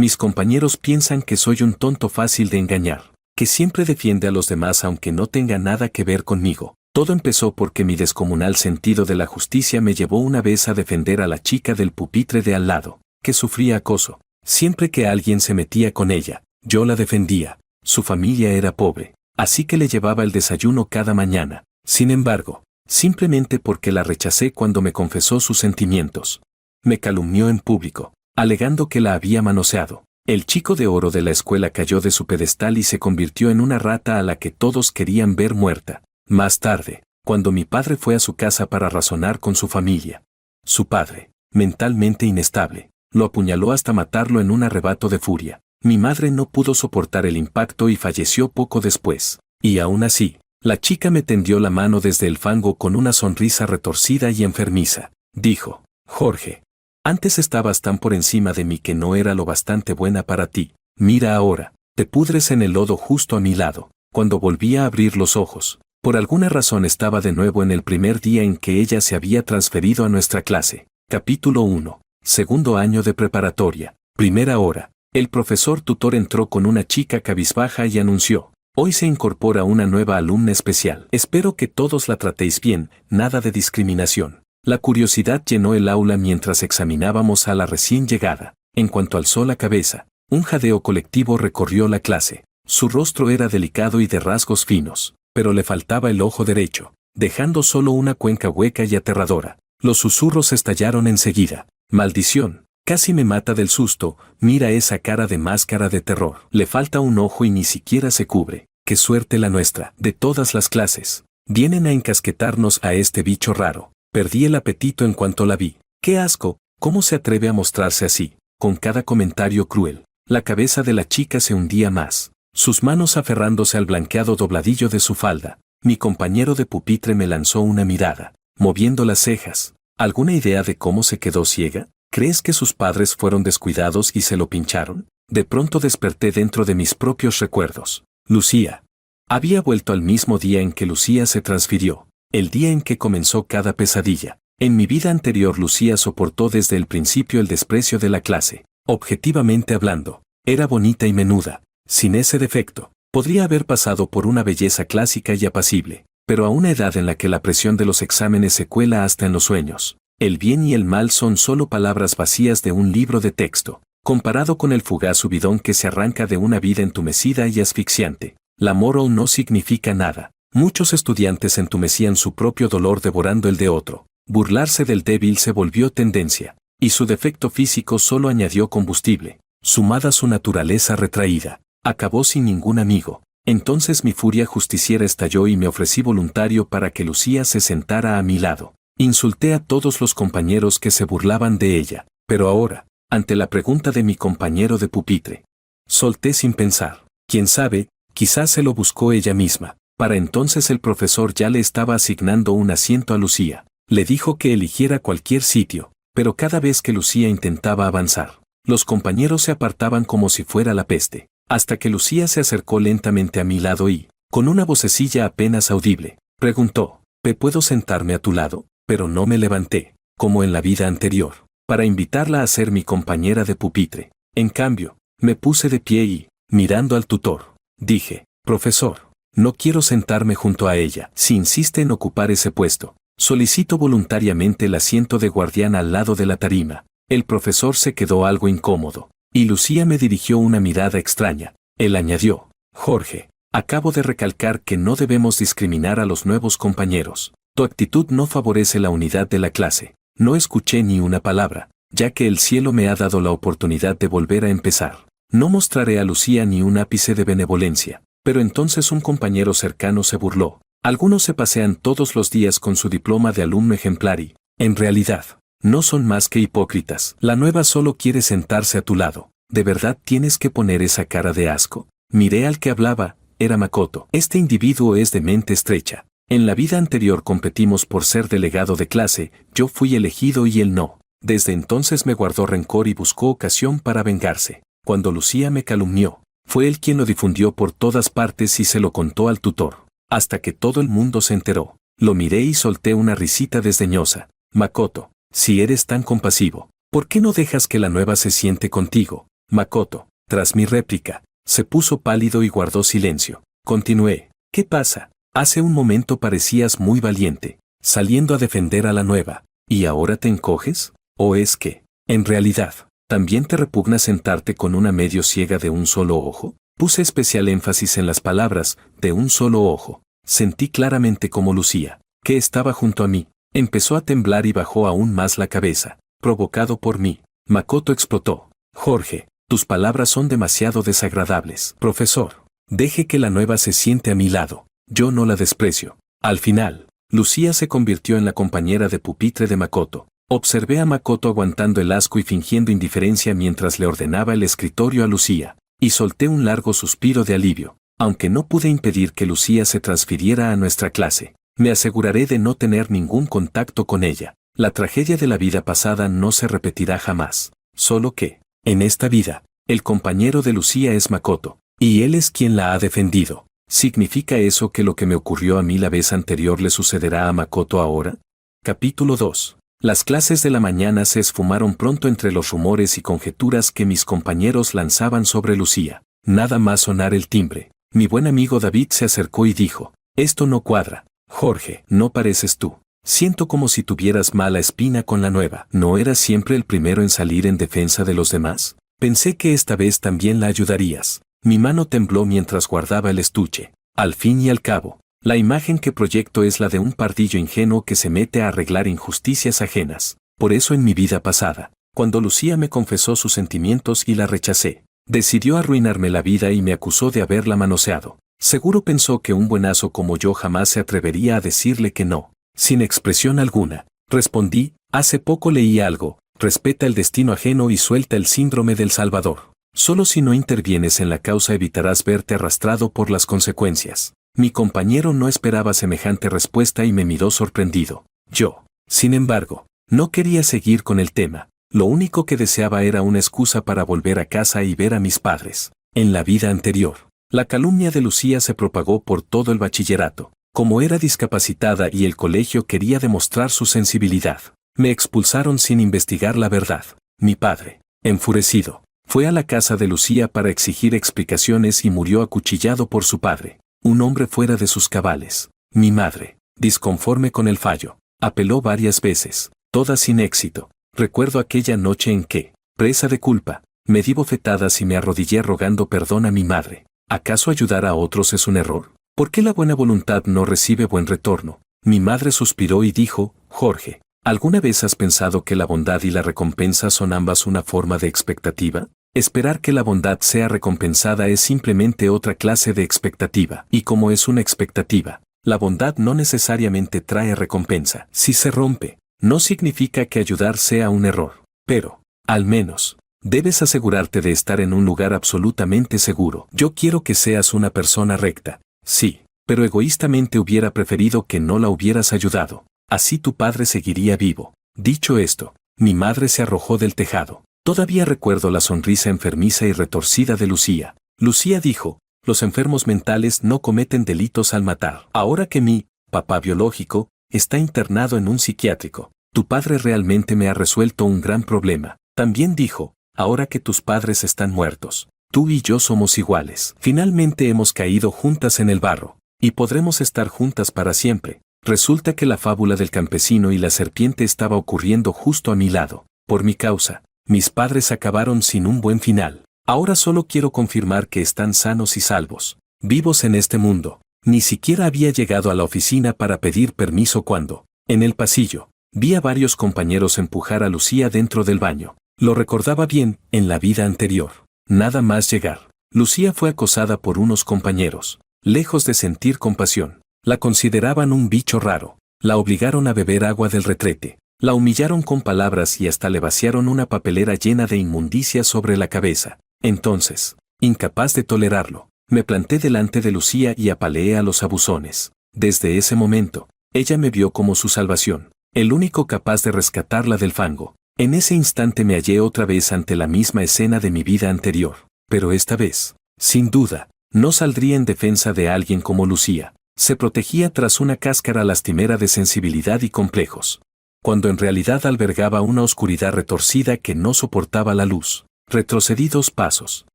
Mis compañeros piensan que soy un tonto fácil de engañar, que siempre defiende a los demás aunque no tenga nada que ver conmigo. Todo empezó porque mi descomunal sentido de la justicia me llevó una vez a defender a la chica del pupitre de al lado, que sufría acoso. Siempre que alguien se metía con ella, yo la defendía. Su familia era pobre, así que le llevaba el desayuno cada mañana. Sin embargo, simplemente porque la rechacé cuando me confesó sus sentimientos, me calumnió en público, alegando que la había manoseado. El chico de oro de la escuela cayó de su pedestal y se convirtió en una rata a la que todos querían ver muerta. Más tarde, cuando mi padre fue a su casa para razonar con su familia, su padre, mentalmente inestable, lo apuñaló hasta matarlo en un arrebato de furia. Mi madre no pudo soportar el impacto y falleció poco después. Y aún así, la chica me tendió la mano desde el fango con una sonrisa retorcida y enfermiza. Dijo: Jorge, antes estabas tan por encima de mí que no era lo bastante buena para ti. Mira ahora, te pudres en el lodo justo a mi lado. Cuando volví a abrir los ojos, por alguna razón estaba de nuevo en el primer día en que ella se había transferido a nuestra clase. Capítulo 1. Segundo año de preparatoria. Primera hora. El profesor tutor entró con una chica cabizbaja y anunció: hoy se incorpora una nueva alumna especial. Espero que todos la tratéis bien, nada de discriminación. La curiosidad llenó el aula mientras examinábamos a la recién llegada. En cuanto alzó la cabeza, un jadeo colectivo recorrió la clase. Su rostro era delicado y de rasgos finos, pero le faltaba el ojo derecho, dejando solo una cuenca hueca y aterradora. Los susurros estallaron enseguida. Maldición, casi me mata del susto, mira esa cara de máscara de terror. Le falta un ojo y ni siquiera se cubre. Qué suerte la nuestra. De todas las clases, vienen a encasquetarnos a este bicho raro. Perdí el apetito en cuanto la vi. ¡Qué asco! ¿Cómo se atreve a mostrarse así? Con cada comentario cruel, la cabeza de la chica se hundía más, sus manos aferrándose al blanqueado dobladillo de su falda. Mi compañero de pupitre me lanzó una mirada, moviendo las cejas. ¿Alguna idea de cómo se quedó ciega? ¿Crees que sus padres fueron descuidados y se lo pincharon? De pronto desperté dentro de mis propios recuerdos. Lucía. Había vuelto al mismo día en que Lucía se transfirió, el día en que comenzó cada pesadilla. En mi vida anterior Lucía soportó desde el principio el desprecio de la clase. Objetivamente hablando, era bonita y menuda. Sin ese defecto, podría haber pasado por una belleza clásica y apacible, pero a una edad en la que la presión de los exámenes se cuela hasta en los sueños, el bien y el mal son solo palabras vacías de un libro de texto, comparado con el fugaz subidón que se arranca de una vida entumecida y asfixiante. La moral no significa nada. Muchos estudiantes entumecían su propio dolor devorando el de otro. Burlarse del débil se volvió tendencia, y su defecto físico solo añadió combustible. Sumada su naturaleza retraída, acabó sin ningún amigo. Entonces mi furia justiciera estalló y me ofrecí voluntario para que Lucía se sentara a mi lado. Insulté a todos los compañeros que se burlaban de ella, pero ahora, ante la pregunta de mi compañero de pupitre, solté sin pensar. Quién sabe, quizás se lo buscó ella misma. Para entonces el profesor ya le estaba asignando un asiento a Lucía. Le dijo que eligiera cualquier sitio, pero cada vez que Lucía intentaba avanzar, los compañeros se apartaban como si fuera la peste, hasta que Lucía se acercó lentamente a mi lado y, con una vocecilla apenas audible, preguntó: ¿puedo sentarme a tu lado? Pero no me levanté, como en la vida anterior, para invitarla a ser mi compañera de pupitre. En cambio, me puse de pie y, mirando al tutor, dije: profesor, no quiero sentarme junto a ella. Si insiste en ocupar ese puesto, solicito voluntariamente el asiento de guardián al lado de la tarima. El profesor se quedó algo incómodo, y Lucía me dirigió una mirada extraña. Él añadió: Jorge, acabo de recalcar que no debemos discriminar a los nuevos compañeros. Tu actitud no favorece la unidad de la clase. No escuché ni una palabra, ya que el cielo me ha dado la oportunidad de volver a empezar. No mostraré a Lucía ni un ápice de benevolencia. Pero entonces un compañero cercano se burló. Algunos se pasean todos los días con su diploma de alumno ejemplar y, en realidad, no son más que hipócritas. La nueva solo quiere sentarse a tu lado. ¿De verdad tienes que poner esa cara de asco? Miré al que hablaba, era Makoto. Este individuo es de mente estrecha. En la vida anterior competimos por ser delegado de clase, yo fui elegido y él no. Desde entonces me guardó rencor y buscó ocasión para vengarse. Cuando Lucía me calumnió, fue él quien lo difundió por todas partes y se lo contó al tutor, hasta que todo el mundo se enteró. Lo miré y solté una risita desdeñosa. Makoto, si eres tan compasivo, ¿por qué no dejas que la nueva se siente contigo? Makoto, tras mi réplica, se puso pálido y guardó silencio. Continué. ¿Qué pasa? Hace un momento parecías muy valiente, saliendo a defender a la nueva, ¿y ahora te encoges? ¿O es que, en realidad, también te repugna sentarte con una medio ciega de un solo ojo? Puse especial énfasis en las palabras, de un solo ojo. Sentí claramente como Lucía, que estaba junto a mí, empezó a temblar y bajó aún más la cabeza, provocado por mí. Makoto explotó. Jorge, tus palabras son demasiado desagradables. Profesor, deje que la nueva se siente a mi lado. Yo no la desprecio. Al final, Lucía se convirtió en la compañera de pupitre de Makoto. Observé a Makoto aguantando el asco y fingiendo indiferencia mientras le ordenaba el escritorio a Lucía, y solté un largo suspiro de alivio. Aunque no pude impedir que Lucía se transfiriera a nuestra clase, me aseguraré de no tener ningún contacto con ella. La tragedia de la vida pasada no se repetirá jamás. Solo que, en esta vida, el compañero de Lucía es Makoto, y él es quien la ha defendido. ¿Significa eso que lo que me ocurrió a mí la vez anterior le sucederá a Makoto ahora? Capítulo 2. Las clases de la mañana se esfumaron pronto entre los rumores y conjeturas que mis compañeros lanzaban sobre Lucía. Nada más sonar el timbre, mi buen amigo David se acercó y dijo, «Esto no cuadra. Jorge, no pareces tú. Siento como si tuvieras mala espina con la nueva. ¿No eras siempre el primero en salir en defensa de los demás? Pensé que esta vez también la ayudarías». Mi mano tembló mientras guardaba el estuche. Al fin y al cabo, la imagen que proyecto es la de un pardillo ingenuo que se mete a arreglar injusticias ajenas. Por eso en mi vida pasada, cuando Lucía me confesó sus sentimientos y la rechacé, decidió arruinarme la vida y me acusó de haberla manoseado. Seguro pensó que un buenazo como yo jamás se atrevería a decirle que no. Sin expresión alguna, respondí, hace poco leí algo, respeta el destino ajeno y suelta el síndrome del Salvador. Solo si no intervienes en la causa evitarás verte arrastrado por las consecuencias. Mi compañero no esperaba semejante respuesta y me miró sorprendido. Yo, sin embargo, no quería seguir con el tema. Lo único que deseaba era una excusa para volver a casa y ver a mis padres. En la vida anterior, la calumnia de Lucía se propagó por todo el bachillerato. Como era discapacitada y el colegio quería demostrar su sensibilidad, me expulsaron sin investigar la verdad. Mi padre, enfurecido, fue a la casa de Lucía para exigir explicaciones y murió acuchillado por su padre, un hombre fuera de sus cabales. Mi madre, disconforme con el fallo, apeló varias veces, todas sin éxito. Recuerdo aquella noche en que, presa de culpa, me di bofetadas y me arrodillé rogando perdón a mi madre. ¿Acaso ayudar a otros es un error? ¿Por qué la buena voluntad no recibe buen retorno? Mi madre suspiró y dijo, Jorge, ¿alguna vez has pensado que la bondad y la recompensa son ambas una forma de expectativa? Esperar que la bondad sea recompensada es simplemente otra clase de expectativa. Y como es una expectativa, la bondad no necesariamente trae recompensa. Si se rompe, no significa que ayudar sea un error. Pero, al menos, debes asegurarte de estar en un lugar absolutamente seguro. Yo quiero que seas una persona recta. Sí, pero egoístamente hubiera preferido que no la hubieras ayudado. Así tu padre seguiría vivo. Dicho esto, mi madre se arrojó del tejado. Todavía recuerdo la sonrisa enfermiza y retorcida de Lucía. Lucía dijo, los enfermos mentales no cometen delitos al matar. Ahora que mi papá biológico está internado en un psiquiátrico, tu padre realmente me ha resuelto un gran problema. También dijo, ahora que tus padres están muertos, tú y yo somos iguales. Finalmente hemos caído juntas en el barro, y podremos estar juntas para siempre. Resulta que la fábula del campesino y la serpiente estaba ocurriendo justo a mi lado. Por mi causa, mis padres acabaron sin un buen final. Ahora solo quiero confirmar que están sanos y salvos, vivos en este mundo. Ni siquiera había llegado a la oficina para pedir permiso cuando, en el pasillo, vi a varios compañeros empujar a Lucía dentro del baño. Lo recordaba bien, en la vida anterior. Nada más llegar, Lucía fue acosada por unos compañeros. Lejos de sentir compasión, la consideraban un bicho raro. La obligaron a beber agua del retrete. La humillaron con palabras y hasta le vaciaron una papelera llena de inmundicias sobre la cabeza. Entonces, incapaz de tolerarlo, me planté delante de Lucía y apaleé a los abusones. Desde ese momento, ella me vio como su salvación, el único capaz de rescatarla del fango. En ese instante me hallé otra vez ante la misma escena de mi vida anterior, pero esta vez, sin duda, no saldría en defensa de alguien como Lucía. Se protegía tras una cáscara lastimera de sensibilidad y complejos, cuando en realidad albergaba una oscuridad retorcida que no soportaba la luz. Retrocedí 2 pasos,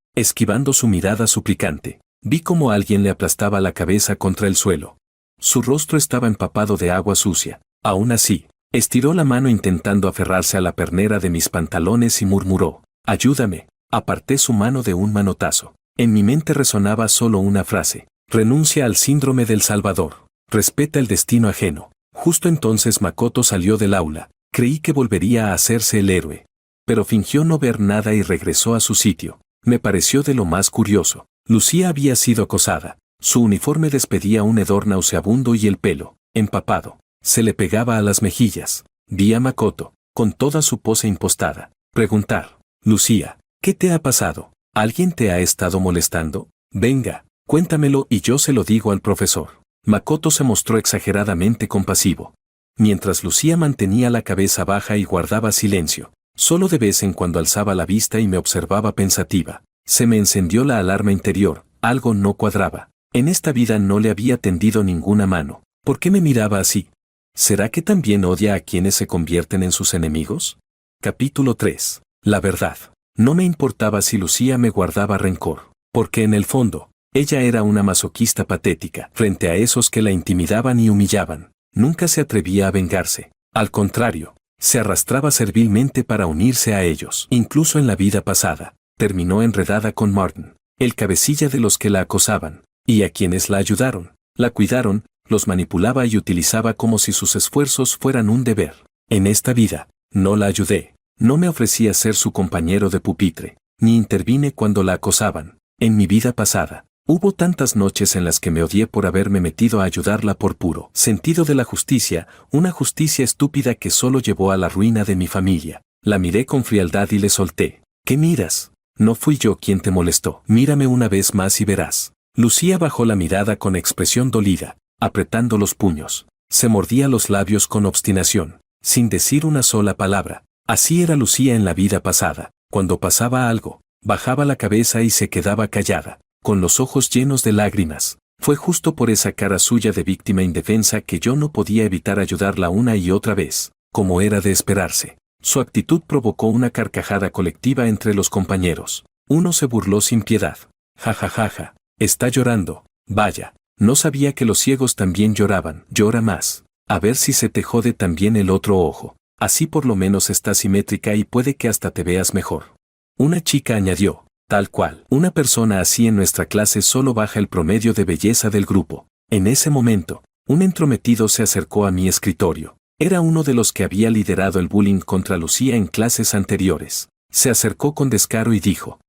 esquivando su mirada suplicante. Vi cómo alguien le aplastaba la cabeza contra el suelo. Su rostro estaba empapado de agua sucia. Aún así, estiró la mano intentando aferrarse a la pernera de mis pantalones y murmuró: «Ayúdame». Aparté su mano de un manotazo. En mi mente resonaba solo una frase: renuncia al síndrome del Salvador. Respeta el destino ajeno. Justo entonces Makoto salió del aula. Creí que volvería a hacerse el héroe. Pero fingió no ver nada y regresó a su sitio. Me pareció de lo más curioso. Lucía había sido acosada. Su uniforme despedía un hedor nauseabundo y el pelo, empapado, se le pegaba a las mejillas. Vi a Makoto, con toda su pose impostada, preguntar: «Lucía, ¿qué te ha pasado? ¿Alguien te ha estado molestando? Venga, cuéntamelo y yo se lo digo al profesor». Makoto se mostró exageradamente compasivo. Mientras Lucía mantenía la cabeza baja y guardaba silencio, solo de vez en cuando alzaba la vista y me observaba pensativa. Se me encendió la alarma interior, algo no cuadraba. En esta vida no le había tendido ninguna mano. ¿Por qué me miraba así? ¿Será que también odia a quienes se convierten en sus enemigos? Capítulo 3. La verdad. No me importaba si Lucía me guardaba rencor, porque en el fondo, ella era una masoquista patética. Frente a esos que la intimidaban y humillaban, nunca se atrevía a vengarse. Al contrario, se arrastraba servilmente para unirse a ellos. Incluso en la vida pasada, terminó enredada con Martin, el cabecilla de los que la acosaban, y a quienes la ayudaron, la cuidaron, los manipulaba y utilizaba como si sus esfuerzos fueran un deber. En esta vida, no la ayudé, no me ofrecí a ser su compañero de pupitre, ni intervine cuando la acosaban. En mi vida pasada, hubo tantas noches en las que me odié por haberme metido a ayudarla por puro sentido de la justicia, una justicia estúpida que solo llevó a la ruina de mi familia. La miré con frialdad y le solté: «¿Qué miras? No fui yo quien te molestó. Mírame una vez más y verás». Lucía bajó la mirada con expresión dolida, apretando los puños. Se mordía los labios con obstinación, sin decir una sola palabra. Así era Lucía en la vida pasada. Cuando pasaba algo, bajaba la cabeza y se quedaba callada, con los ojos llenos de lágrimas. Fue justo por esa cara suya de víctima indefensa que yo no podía evitar ayudarla una y otra vez, como era de esperarse. Su actitud provocó una carcajada colectiva entre los compañeros. Uno se burló sin piedad. «Ja ja ja ja, está llorando. Vaya, no sabía que los ciegos también lloraban». «Llora más. A ver si se te jode también el otro ojo. Así por lo menos está simétrica y puede que hasta te veas mejor». Una chica añadió: «Tal cual. Una persona así en nuestra clase solo baja el promedio de belleza del grupo». En ese momento, un entrometido se acercó a mi escritorio. Era uno de los que había liderado el bullying contra Lucía en clases anteriores. Se acercó con descaro y dijo: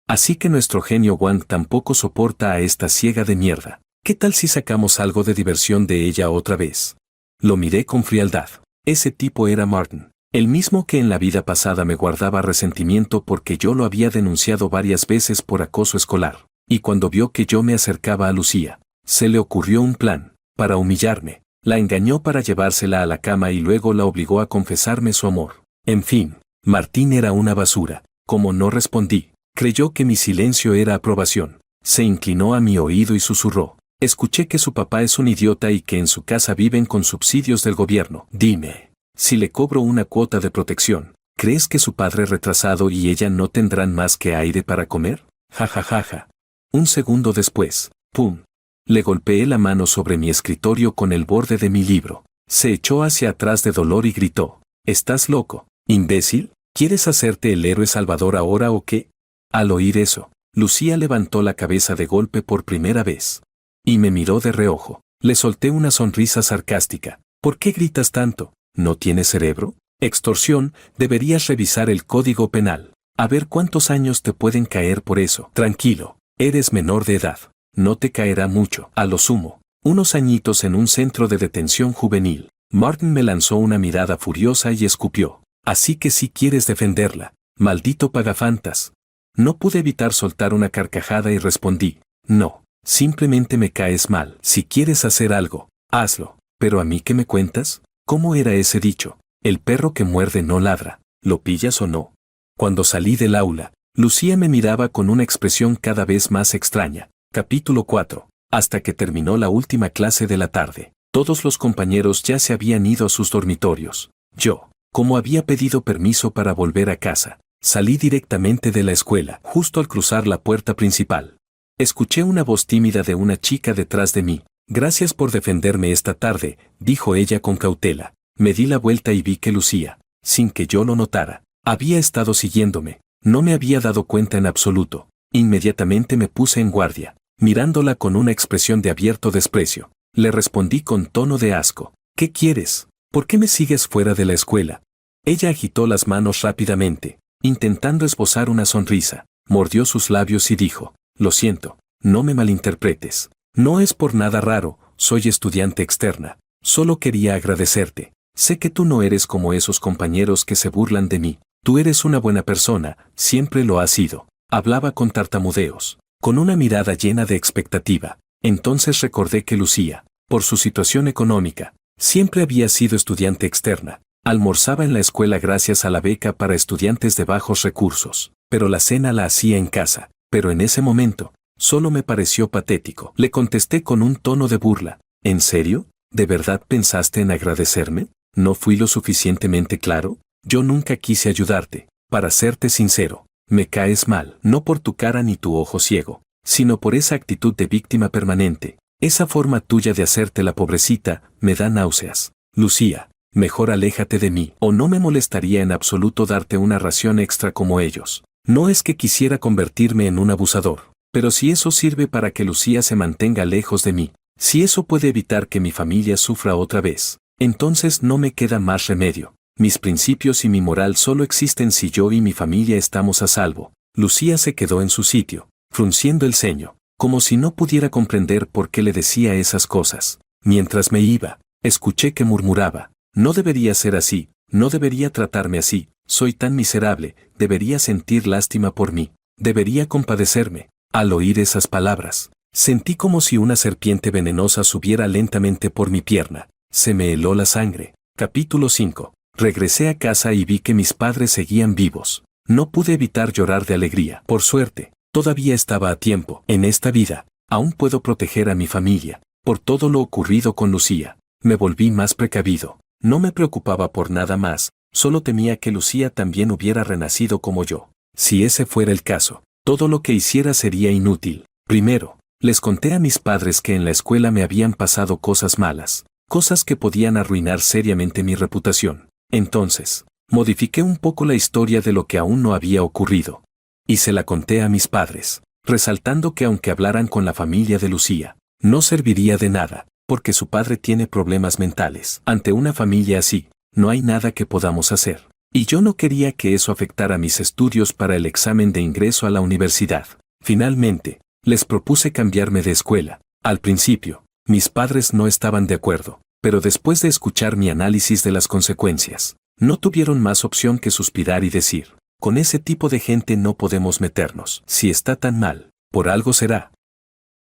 así que nuestro genio Wang tampoco soporta a esta ciega de mierda. ¿Qué tal si sacamos algo de diversión de ella otra vez?» Lo miré con frialdad. Ese tipo era Martin, el mismo que en la vida pasada me guardaba resentimiento porque yo lo había denunciado varias veces por acoso escolar. Y cuando vio que yo me acercaba a Lucía, se le ocurrió un plan, para humillarme. La engañó para llevársela a la cama y luego la obligó a confesarme su amor. En fin, Martín era una basura. Como no respondí, creyó que mi silencio era aprobación. Se inclinó a mi oído y susurró: «Escuché que su papá es un idiota y que en su casa viven con subsidios del gobierno. Dime, si le cobro una cuota de protección, ¿crees que su padre retrasado y ella no tendrán más que aire para comer?» Ja ja ja ja. Un segundo después, ¡pum!, le golpeé la mano sobre mi escritorio con el borde de mi libro. Se echó hacia atrás de dolor y gritó: «¿Estás loco, imbécil? ¿Quieres hacerte el héroe salvador ahora o qué?» Al oír eso, Lucía levantó la cabeza de golpe por primera vez. Y me miró de reojo. Le solté una sonrisa sarcástica. «¿Por qué gritas tanto? ¿No tienes cerebro? Extorsión, deberías revisar el código penal. A ver cuántos años te pueden caer por eso». «Tranquilo, eres menor de edad. No te caerá mucho, a lo sumo, unos añitos en un centro de detención juvenil». Martin me lanzó una mirada furiosa y escupió: «Así que sí quieres defenderla, maldito pagafantas». No pude evitar soltar una carcajada y respondí: «No, simplemente me caes mal. Si quieres hacer algo, hazlo. ¿Pero a mí qué me cuentas? ¿Cómo era ese dicho? El perro que muerde no ladra. ¿Lo pillas o no?». Cuando salí del aula, Lucía me miraba con una expresión cada vez más extraña. Capítulo 4. Hasta que terminó la última clase de la tarde. Todos los compañeros ya se habían ido a sus dormitorios. Yo, como había pedido permiso para volver a casa, Salí directamente de la escuela, justo al cruzar la puerta principal. Escuché una voz tímida de una chica detrás de mí. Gracias por defenderme esta tarde, dijo ella con cautela. Me di la vuelta y vi que Lucía, sin que yo lo notara, había estado siguiéndome. No me había dado cuenta en absoluto. Inmediatamente me puse en guardia, mirándola con una expresión de abierto desprecio. Le respondí con tono de asco. ¿Qué quieres? ¿Por qué me sigues fuera de la escuela? Ella agitó las manos rápidamente, intentando esbozar una sonrisa. Mordió sus labios y dijo, lo siento, no me malinterpretes. No es por nada raro, soy estudiante externa. Solo quería agradecerte. Sé que tú no eres como esos compañeros que se burlan de mí. Tú eres una buena persona, siempre lo has sido. Hablaba con tartamudeos, con una mirada llena de expectativa. Entonces recordé que Lucía, por su situación económica, siempre había sido estudiante externa. Almorzaba en la escuela gracias a la beca para estudiantes de bajos recursos, pero la cena la hacía en casa. Pero en ese momento, solo me pareció patético. Le contesté con un tono de burla. ¿En serio? ¿De verdad pensaste en agradecerme? ¿No fui lo suficientemente claro? Yo nunca quise ayudarte. Para serte sincero, me caes mal, no por tu cara ni tu ojo ciego, sino por esa actitud de víctima permanente. Esa forma tuya de hacerte la pobrecita, me da náuseas. Lucía, mejor aléjate de mí, o no me molestaría en absoluto darte una ración extra como ellos. No es que quisiera convertirme en un abusador, pero si eso sirve para que Lucía se mantenga lejos de mí, si eso puede evitar que mi familia sufra otra vez, entonces no me queda más remedio. Mis principios y mi moral solo existen si yo y mi familia estamos a salvo. Lucía se quedó en su sitio, frunciendo el ceño, como si no pudiera comprender por qué le decía esas cosas. Mientras me iba, escuché que murmuraba, no debería ser así, no debería tratarme así, soy tan miserable, debería sentir lástima por mí, debería compadecerme. Al oír esas palabras, sentí como si una serpiente venenosa subiera lentamente por mi pierna. Se me heló la sangre. Capítulo 5. Regresé a casa y vi que mis padres seguían vivos. No pude evitar llorar de alegría. Por suerte, todavía estaba a tiempo. En esta vida, aún puedo proteger a mi familia. Por todo lo ocurrido con Lucía, me volví más precavido. No me preocupaba por nada más, solo temía que Lucía también hubiera renacido como yo. Si ese fuera el caso, todo lo que hiciera sería inútil. Primero, les conté a mis padres que en la escuela me habían pasado cosas malas, cosas que podían arruinar seriamente mi reputación. Entonces, modifiqué un poco la historia de lo que aún no había ocurrido. Y se la conté a mis padres, resaltando que aunque hablaran con la familia de Lucía, no serviría de nada, porque su padre tiene problemas mentales. Ante una familia así, no hay nada que podamos hacer. Y yo no quería que eso afectara mis estudios para el examen de ingreso a la universidad. Finalmente, les propuse cambiarme de escuela. Al principio, mis padres no estaban de acuerdo, pero después de escuchar mi análisis de las consecuencias, no tuvieron más opción que suspirar y decir, con ese tipo de gente no podemos meternos. Si está tan mal, por algo será.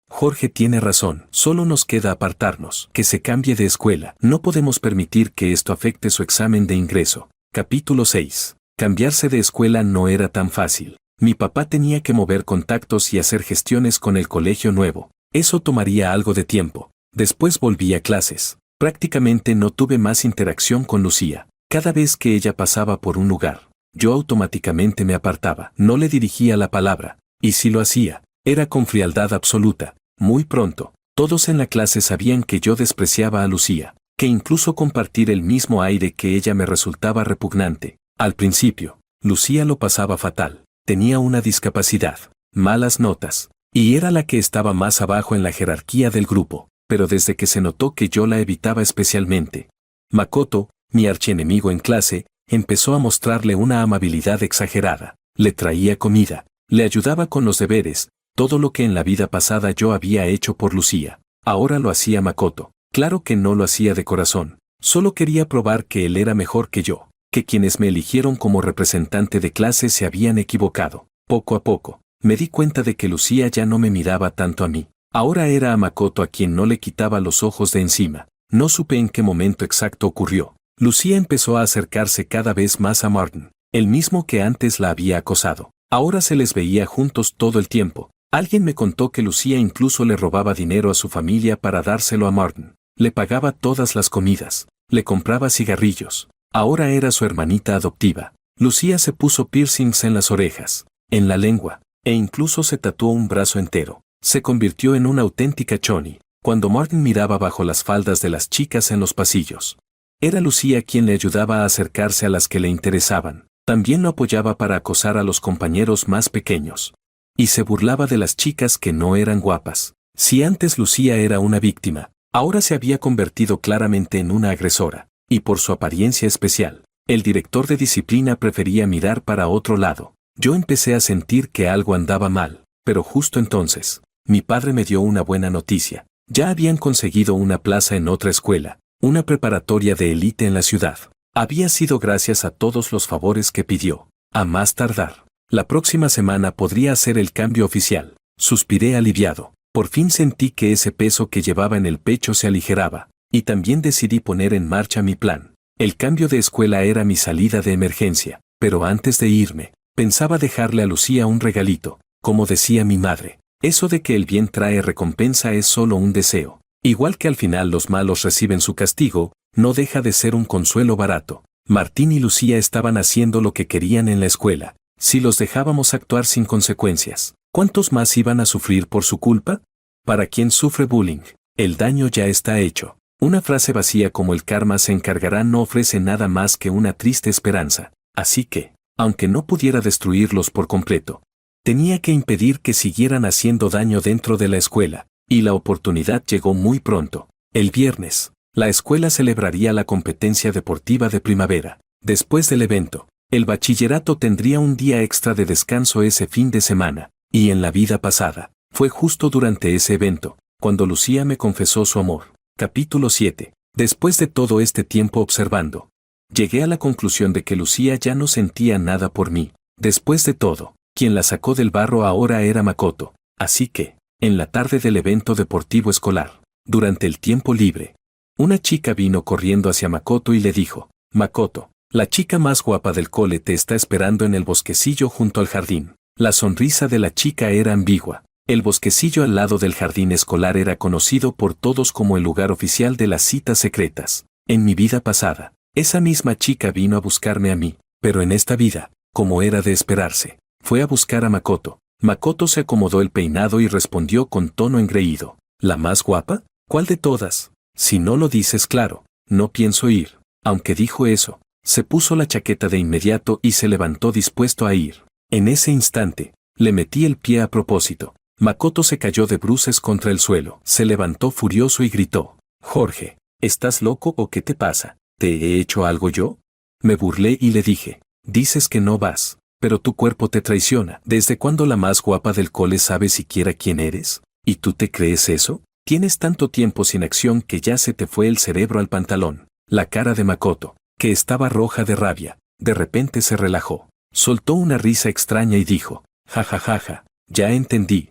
Jorge tiene razón, solo nos queda apartarnos, que se cambie de escuela. No podemos permitir que esto afecte su examen de ingreso. Capítulo 6. Cambiarse de escuela no era tan fácil. Mi papá tenía que mover contactos y hacer gestiones con el colegio nuevo. Eso tomaría algo de tiempo. Después volví a clases. Prácticamente no tuve más interacción con Lucía. Cada vez que ella pasaba por un lugar, yo automáticamente me apartaba. No le dirigía la palabra, y si lo hacía, era con frialdad absoluta. Muy pronto, todos en la clase sabían que yo despreciaba a Lucía, que incluso compartir el mismo aire que ella me resultaba repugnante. Al principio, Lucía lo pasaba fatal. Tenía una discapacidad, malas notas, y era la que estaba más abajo en la jerarquía del grupo. Pero desde que se notó que yo la evitaba especialmente, Makoto, mi archienemigo en clase, empezó a mostrarle una amabilidad exagerada. Le traía comida, le ayudaba con los deberes, todo lo que en la vida pasada yo había hecho por Lucía. Ahora lo hacía Makoto. Claro que no lo hacía de corazón, solo quería probar que él era mejor que yo, que quienes me eligieron como representante de clase se habían equivocado. Poco a poco, me di cuenta de que Lucía ya no me miraba tanto a mí. Ahora era a Makoto a quien no le quitaba los ojos de encima. No supe en qué momento exacto ocurrió. Lucía empezó a acercarse cada vez más a Martin, el mismo que antes la había acosado. Ahora se les veía juntos todo el tiempo. Alguien me contó que Lucía incluso le robaba dinero a su familia para dárselo a Martin. Le pagaba todas las comidas, le compraba cigarrillos. Ahora era su hermanita adoptiva. Lucía se puso piercings en las orejas, en la lengua, e incluso se tatuó un brazo entero. Se convirtió en una auténtica choni, cuando Martin miraba bajo las faldas de las chicas en los pasillos. Era Lucía quien le ayudaba a acercarse a las que le interesaban. También lo apoyaba para acosar a los compañeros más pequeños. Y se burlaba de las chicas que no eran guapas. Si antes Lucía era una víctima, ahora se había convertido claramente en una agresora. Y por su apariencia especial, el director de disciplina prefería mirar para otro lado. Yo empecé a sentir que algo andaba mal, pero justo entonces, mi padre me dio una buena noticia. Ya habían conseguido una plaza en otra escuela, una preparatoria de élite en la ciudad. Había sido gracias a todos los favores que pidió. A más tardar, la próxima semana podría hacer el cambio oficial. Suspiré aliviado. Por fin sentí que ese peso que llevaba en el pecho se aligeraba, y también decidí poner en marcha mi plan. El cambio de escuela era mi salida de emergencia, pero antes de irme, pensaba dejarle a Lucía un regalito, como decía mi madre. Eso de que el bien trae recompensa es solo un deseo. Igual que al final los malos reciben su castigo, no deja de ser un consuelo barato. Martín y Lucía estaban haciendo lo que querían en la escuela. Si los dejábamos actuar sin consecuencias, ¿cuántos más iban a sufrir por su culpa? Para quien sufre bullying, el daño ya está hecho. Una frase vacía como el karma se encargará no ofrece nada más que una triste esperanza. Así que, aunque no pudiera destruirlos por completo, tenía que impedir que siguieran haciendo daño dentro de la escuela, y la oportunidad llegó muy pronto. El viernes, la escuela celebraría la competencia deportiva de primavera. Después del evento, el bachillerato tendría un día extra de descanso ese fin de semana, y en la vida pasada, fue justo durante ese evento, cuando Lucía me confesó su amor. Capítulo 7. Después de todo este tiempo observando, llegué a la conclusión de que Lucía ya no sentía nada por mí. Después de todo, quien la sacó del barro ahora era Makoto. Así que, en la tarde del evento deportivo escolar, durante el tiempo libre, una chica vino corriendo hacia Makoto y le dijo: Makoto, la chica más guapa del cole te está esperando en el bosquecillo junto al jardín. La sonrisa de la chica era ambigua. El bosquecillo al lado del jardín escolar era conocido por todos como el lugar oficial de las citas secretas. En mi vida pasada, esa misma chica vino a buscarme a mí, pero en esta vida, como era de esperarse, fue a buscar a Makoto. Makoto se acomodó el peinado y respondió con tono engreído: ¿La más guapa? ¿Cuál de todas? Si no lo dices claro, no pienso ir. Aunque dijo eso, se puso la chaqueta de inmediato y se levantó dispuesto a ir. En ese instante, le metí el pie a propósito. Makoto se cayó de bruces contra el suelo. Se levantó furioso y gritó: Jorge, ¿estás loco o qué te pasa? ¿Te he hecho algo yo? Me burlé y le dije: dices que no vas, pero tu cuerpo te traiciona. ¿Desde cuándo la más guapa del cole sabe siquiera quién eres? ¿Y tú te crees eso? Tienes tanto tiempo sin acción que ya se te fue el cerebro al pantalón. La cara de Makoto, que estaba roja de rabia, de repente se relajó. Soltó una risa extraña y dijo: ja ja ja ja, ya entendí.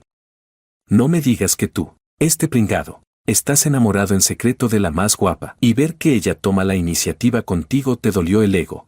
No me digas que tú, este pringado, estás enamorado en secreto de la más guapa, y ver que ella toma la iniciativa contigo te dolió el ego.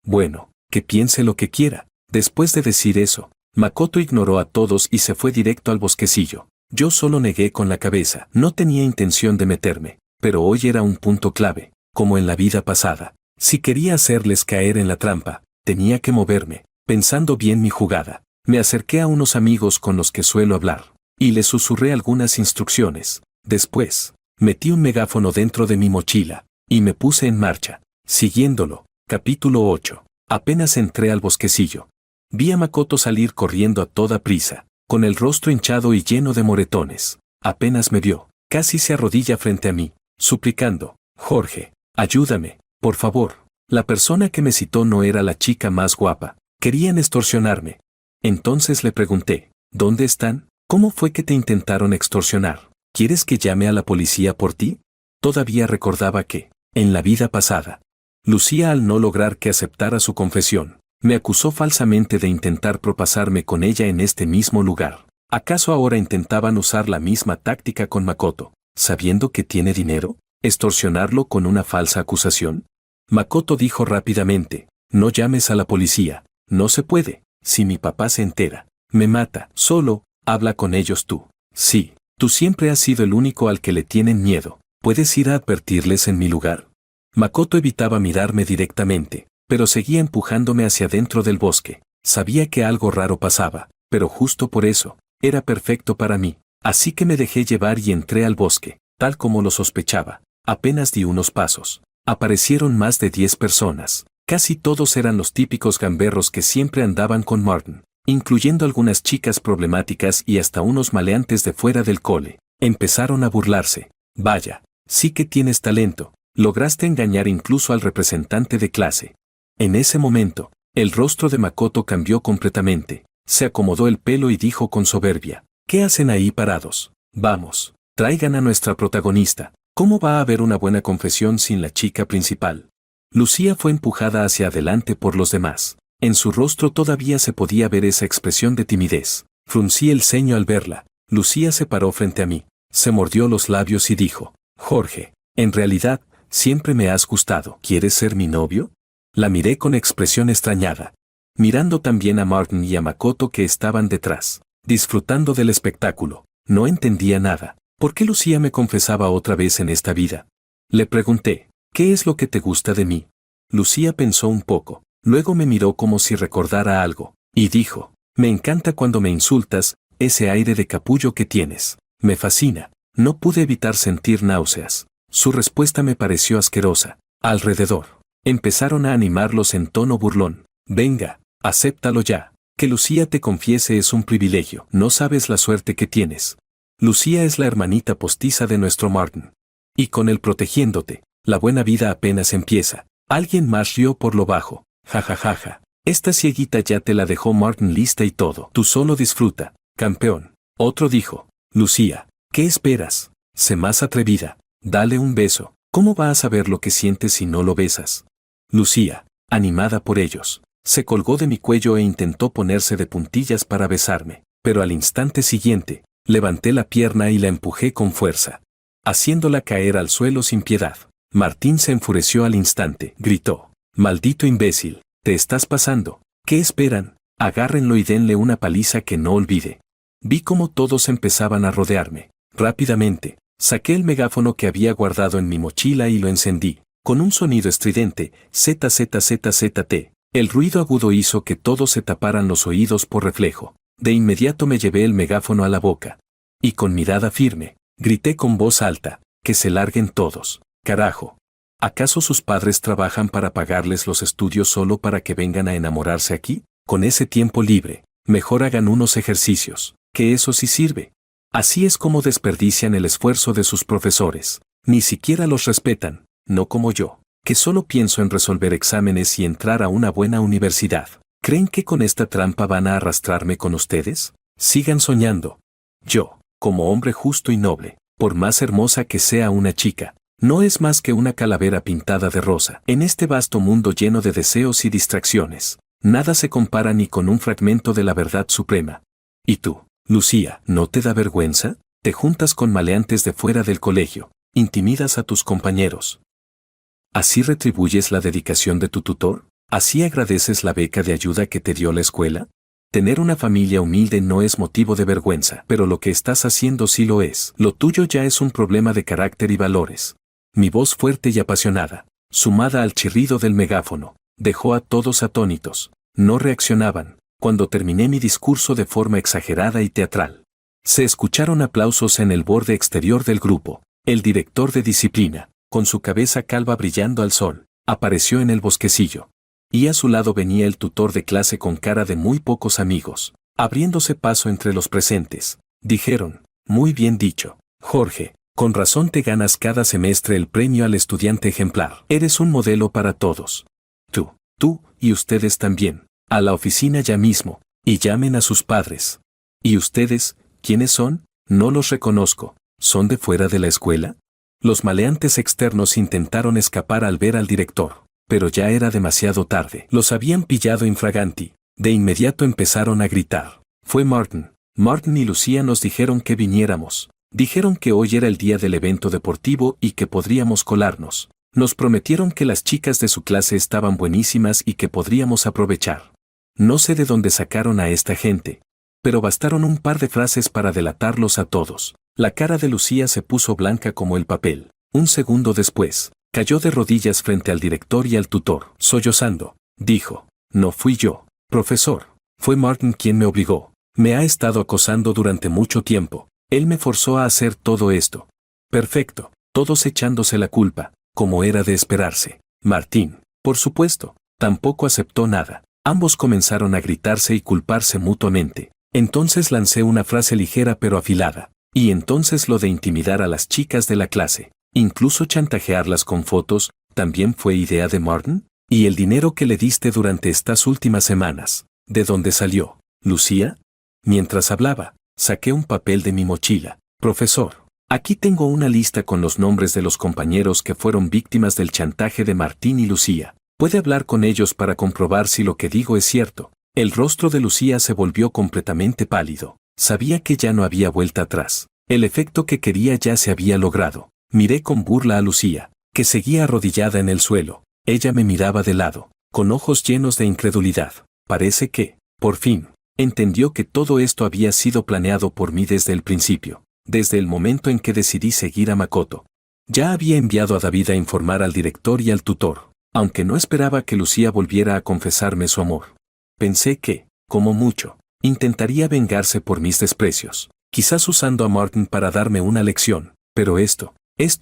Bueno, que piense lo que quiera. Después de decir eso, Makoto ignoró a todos y se fue directo al bosquecillo. Yo solo negué con la cabeza. No tenía intención de meterme, pero hoy era un punto clave, como en la vida pasada. Si quería hacerles caer en la trampa, tenía que moverme. Pensando bien mi jugada, me acerqué a unos amigos con los que suelo hablar, y les susurré algunas instrucciones. Después, metí un megáfono dentro de mi mochila, y me puse en marcha, siguiéndolo. Capítulo 8. Apenas entré al bosquecillo, vi a Makoto salir corriendo a toda prisa, con el rostro hinchado y lleno de moretones. Apenas me vio, casi se arrodilla frente a mí, suplicando: Jorge, ayúdame, por favor. La persona que me citó no era la chica más guapa, querían extorsionarme. Entonces le pregunté: ¿dónde están? ¿Cómo fue que te intentaron extorsionar? ¿Quieres que llame a la policía por ti? Todavía recordaba que, en la vida pasada, Lucía, al no lograr que aceptara su confesión, me acusó falsamente de intentar propasarme con ella en este mismo lugar. ¿Acaso ahora intentaban usar la misma táctica con Makoto, sabiendo que tiene dinero? ¿Extorsionarlo con una falsa acusación? Makoto dijo rápidamente: no llames a la policía, no se puede. Si mi papá se entera, me mata. Solo, habla con ellos tú. Sí, tú siempre has sido el único al que le tienen miedo. ¿Puedes ir a advertirles en mi lugar? Makoto evitaba mirarme directamente, pero seguía empujándome hacia dentro del bosque. Sabía que algo raro pasaba, pero justo por eso, era perfecto para mí. Así que me dejé llevar y entré al bosque, tal como lo sospechaba. Apenas di unos pasos. Aparecieron más de 10 personas. Casi todos eran los típicos gamberros que siempre andaban con Martin, incluyendo algunas chicas problemáticas y hasta unos maleantes de fuera del cole. Empezaron a burlarse. Vaya, sí que tienes talento. Lograste engañar incluso al representante de clase. En ese momento, el rostro de Makoto cambió completamente. Se acomodó el pelo y dijo con soberbia: ¿Qué hacen ahí parados? Vamos, traigan a nuestra protagonista. ¿Cómo va a haber una buena confesión sin la chica principal? Lucía fue empujada hacia adelante por los demás. En su rostro todavía se podía ver esa expresión de timidez. Fruncí el ceño al verla. Lucía se paró frente a mí, se mordió los labios y dijo: Jorge, en realidad, siempre me has gustado. ¿Quieres ser mi novio? La miré con expresión extrañada, mirando también a Martin y a Makoto que estaban detrás, disfrutando del espectáculo. No entendía nada. ¿Por qué Lucía me confesaba otra vez en esta vida? Le pregunté: ¿qué es lo que te gusta de mí? Lucía pensó un poco, luego me miró como si recordara algo, y dijo: me encanta cuando me insultas, ese aire de capullo que tienes. Me fascina. No pude evitar sentir náuseas. Su respuesta me pareció asquerosa. Alrededor empezaron a animarlos en tono burlón. Venga, acéptalo ya. Que Lucía te confiese es un privilegio. No sabes la suerte que tienes. Lucía es la hermanita postiza de nuestro Martin. Y con él protegiéndote, la buena vida apenas empieza. Alguien más rió por lo bajo. Ja ja ja ja. Esta cieguita ya te la dejó Martin lista y todo. Tú solo disfruta, campeón. Otro dijo: Lucía, ¿qué esperas? Sé más atrevida. Dale un beso. ¿Cómo va a saber lo que sientes si no lo besas? Lucía, animada por ellos, se colgó de mi cuello e intentó ponerse de puntillas para besarme, pero al instante siguiente, levanté la pierna y la empujé con fuerza, haciéndola caer al suelo sin piedad. Martín se enfureció al instante, gritó: maldito imbécil, te estás pasando. ¿Qué esperan? Agárrenlo y denle una paliza que no olvide. Vi cómo todos empezaban a rodearme. Rápidamente, saqué el megáfono que había guardado en mi mochila y lo encendí. Con un sonido estridente, ZZZZT, el ruido agudo hizo que todos se taparan los oídos por reflejo. De inmediato me llevé el megáfono a la boca. Y con mirada firme, grité con voz alta: que se larguen todos. Carajo. ¿Acaso sus padres trabajan para pagarles los estudios solo para que vengan a enamorarse aquí? Con ese tiempo libre, mejor hagan unos ejercicios, que eso sí sirve. Así es como desperdician el esfuerzo de sus profesores. Ni siquiera los respetan. No como yo, que solo pienso en resolver exámenes y entrar a una buena universidad. ¿Creen que con esta trampa van a arrastrarme con ustedes? Sigan soñando. Yo, como hombre justo y noble, por más hermosa que sea una chica, no es más que una calavera pintada de rosa. En este vasto mundo lleno de deseos y distracciones, nada se compara ni con un fragmento de la verdad suprema. ¿Y tú, Lucía, no te da vergüenza? Te juntas con maleantes de fuera del colegio, intimidas a tus compañeros. ¿Así retribuyes la dedicación de tu tutor? ¿Así agradeces la beca de ayuda que te dio la escuela? Tener una familia humilde no es motivo de vergüenza, pero lo que estás haciendo sí lo es. Lo tuyo ya es un problema de carácter y valores. Mi voz fuerte y apasionada, sumada al chirrido del megáfono, dejó a todos atónitos. No reaccionaban. Cuando terminé mi discurso de forma exagerada y teatral, se escucharon aplausos en el borde exterior del grupo. El director de disciplina, con su cabeza calva brillando al sol, apareció en el bosquecillo. Y a su lado venía el tutor de clase con cara de muy pocos amigos, abriéndose paso entre los presentes. Dijeron: muy bien dicho, Jorge, con razón te ganas cada semestre el premio al estudiante ejemplar. Eres un modelo para todos. Tú y ustedes también. A la oficina ya mismo, y llamen a sus padres. ¿Y ustedes, quiénes son? No los reconozco. ¿Son de fuera de la escuela? Los maleantes externos intentaron escapar al ver al director, pero ya era demasiado tarde. Los habían pillado infraganti. De inmediato empezaron a gritar. Fue Martin. Martin y Lucía nos dijeron que viniéramos. Dijeron que hoy era el día del evento deportivo y que podríamos colarnos. Nos prometieron que las chicas de su clase estaban buenísimas y que podríamos aprovechar. No sé de dónde sacaron a esta gente, pero bastaron un par de frases para delatarlos a todos. La cara de Lucía se puso blanca como el papel. Un segundo después, cayó de rodillas frente al director y al tutor, sollozando. dijo. No fui yo, profesor. Fue Martin quien me obligó. Me ha estado acosando durante mucho tiempo. Él me forzó a hacer todo esto. Perfecto. Todos echándose la culpa, como era de esperarse. Martín, por supuesto, tampoco aceptó nada. Ambos comenzaron a gritarse y culparse mutuamente. Entonces lancé una frase ligera pero afilada. Y entonces lo de intimidar a las chicas de la clase, incluso chantajearlas con fotos, ¿también fue idea de Martin? ¿Y el dinero que le diste durante estas últimas semanas? ¿De dónde salió, Lucía? Mientras hablaba, saqué un papel de mi mochila. Profesor, aquí tengo una lista con los nombres de los compañeros que fueron víctimas del chantaje de Martín y Lucía. Puede hablar con ellos para comprobar si lo que digo es cierto. El rostro de Lucía se volvió completamente pálido. Sabía que ya no había vuelta atrás. El efecto que quería ya se había logrado. Miré con burla a Lucía, que seguía arrodillada en el suelo. Ella me miraba de lado, con ojos llenos de incredulidad. Parece que, por fin, entendió que todo esto había sido planeado por mí desde el principio, desde el momento en que decidí seguir a Makoto. Ya había enviado a David a informar al director y al tutor, aunque no esperaba que Lucía volviera a confesarme su amor. Pensé que, como mucho, intentaría vengarse por mis desprecios, quizás usando a Martin para darme una lección, pero esto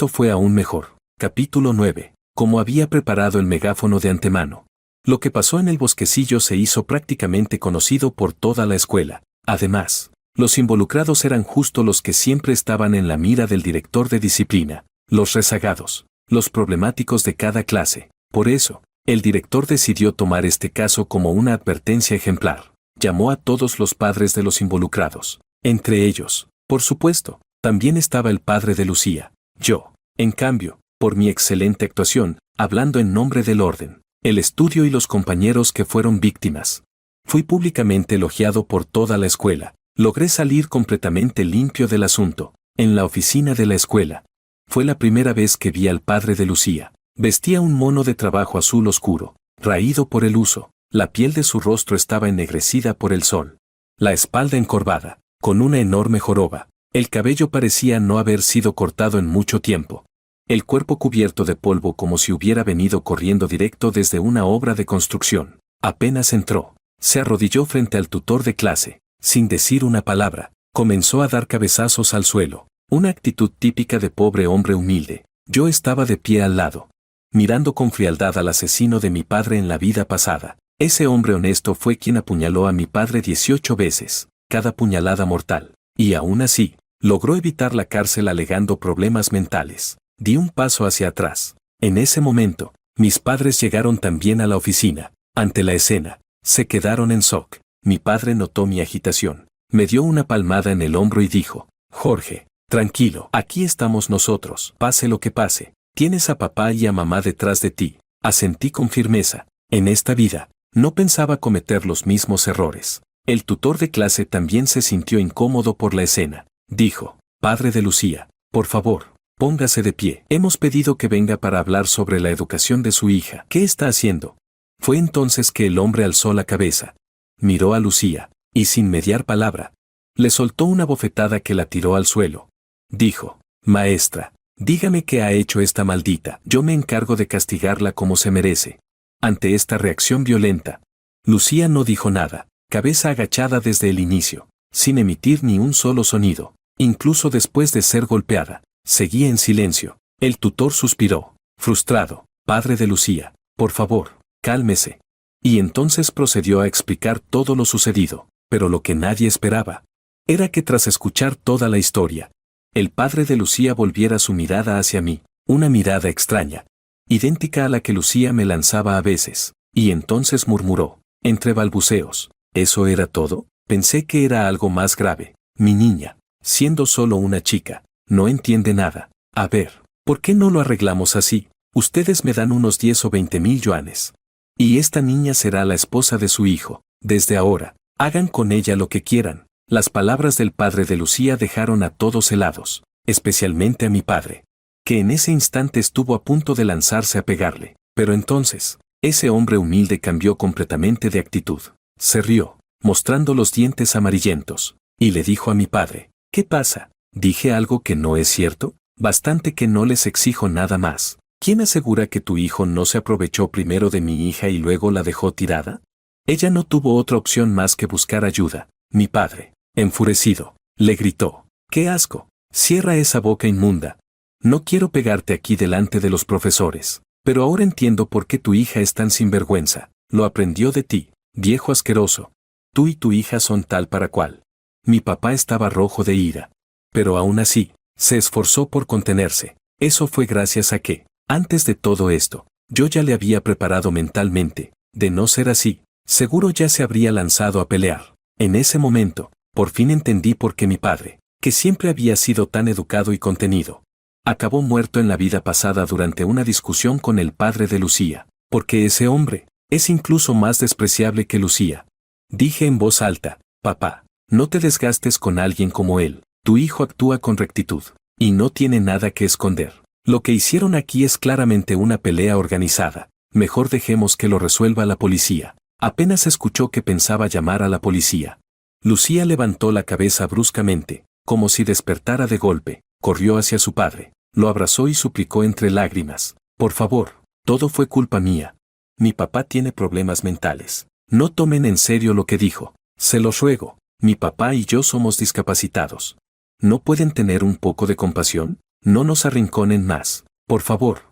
fue aún mejor. Capítulo 9. Como había preparado el megáfono de antemano. Lo que pasó en el bosquecillo se hizo prácticamente conocido por toda la escuela. Además, los involucrados eran justo los que siempre estaban en la mira del director de disciplina, los rezagados, los problemáticos de cada clase. Por eso, el director decidió tomar este caso como una advertencia ejemplar. Llamó a todos los padres de los involucrados. Entre ellos, por supuesto, también estaba el padre de Lucía. Yo, en cambio, por mi excelente actuación, hablando en nombre del orden, el estudio y los compañeros que fueron víctimas. Fui públicamente elogiado por toda la escuela. Logré salir completamente limpio del asunto. En la oficina de la escuela. Fue la primera vez que vi al padre de Lucía. Vestía un mono de trabajo azul oscuro, raído por el uso. La piel de su rostro estaba ennegrecida por el sol. La espalda encorvada, con una enorme joroba. El cabello parecía no haber sido cortado en mucho tiempo. El cuerpo cubierto de polvo como si hubiera venido corriendo directo desde una obra de construcción. Apenas entró, se arrodilló frente al tutor de clase, sin decir una palabra, comenzó a dar cabezazos al suelo, una actitud típica de pobre hombre humilde. Yo estaba de pie al lado, mirando con frialdad al asesino de mi padre en la vida pasada. Ese hombre honesto fue quien apuñaló a mi padre 18 veces, cada puñalada mortal, y aún así, logró evitar la cárcel alegando problemas mentales. Di un paso hacia atrás. En ese momento, mis padres llegaron también a la oficina. Ante la escena, se quedaron en shock. Mi padre notó mi agitación. Me dio una palmada en el hombro y dijo, Jorge, tranquilo, aquí estamos nosotros, pase lo que pase. Tienes a papá y a mamá detrás de ti. Asentí con firmeza. En esta vida, no pensaba cometer los mismos errores. El tutor de clase también se sintió incómodo por la escena. Dijo, padre de Lucía, por favor, póngase de pie. Hemos pedido que venga para hablar sobre la educación de su hija. ¿Qué está haciendo? Fue entonces que el hombre alzó la cabeza. Miró a Lucía, y sin mediar palabra, le soltó una bofetada que la tiró al suelo. Dijo, maestra, dígame qué ha hecho esta maldita. Yo me encargo de castigarla como se merece. Ante esta reacción violenta, Lucía no dijo nada, cabeza agachada desde el inicio, sin emitir ni un solo sonido. Incluso después de ser golpeada, seguía en silencio. El tutor suspiró, frustrado. Padre de Lucía, por favor, cálmese. Y entonces procedió a explicar todo lo sucedido, pero lo que nadie esperaba era que tras escuchar toda la historia, el padre de Lucía volviera su mirada hacia mí, una mirada extraña, idéntica a la que Lucía me lanzaba a veces, y entonces murmuró, entre balbuceos, ¿eso era todo? Pensé que era algo más grave. Mi niña, siendo solo una chica, no entiende nada. A ver, ¿por qué no lo arreglamos así? Ustedes me dan unos 10 o 20,000 yuanes. Y esta niña será la esposa de su hijo. Desde ahora, hagan con ella lo que quieran. Las palabras del padre de Lucía dejaron a todos helados, especialmente a mi padre, que en ese instante estuvo a punto de lanzarse a pegarle. Pero entonces, ese hombre humilde cambió completamente de actitud. Se rió, mostrando los dientes amarillentos, y le dijo a mi padre, ¿qué pasa? ¿Dije algo que no es cierto? Bastante que no les exijo nada más. ¿Quién asegura que tu hijo no se aprovechó primero de mi hija y luego la dejó tirada? Ella no tuvo otra opción más que buscar ayuda. Mi padre, enfurecido, le gritó: ¡Qué asco! Cierra esa boca inmunda. No quiero pegarte aquí delante de los profesores, pero ahora entiendo por qué tu hija es tan sinvergüenza. Lo aprendió de ti, viejo asqueroso. Tú y tu hija son tal para cual. Mi papá estaba rojo de ira. Pero aún así, se esforzó por contenerse. Eso fue gracias a que, antes de todo esto, yo ya le había preparado mentalmente. De no ser así, seguro ya se habría lanzado a pelear. En ese momento, por fin entendí por qué mi padre, que siempre había sido tan educado y contenido, acabó muerto en la vida pasada durante una discusión con el padre de Lucía. Porque ese hombre es incluso más despreciable que Lucía. Dije en voz alta: papá, no te desgastes con alguien como él. Tu hijo actúa con rectitud y no tiene nada que esconder. Lo que hicieron aquí es claramente una pelea organizada. Mejor dejemos que lo resuelva la policía. Apenas escuchó que pensaba llamar a la policía. Lucía levantó la cabeza bruscamente, como si despertara de golpe, corrió hacia su padre, lo abrazó y suplicó entre lágrimas: por favor, todo fue culpa mía. Mi papá tiene problemas mentales. No tomen en serio lo que dijo. Se los ruego, mi papá y yo somos discapacitados. ¿No pueden tener un poco de compasión? No nos arrinconen más, por favor.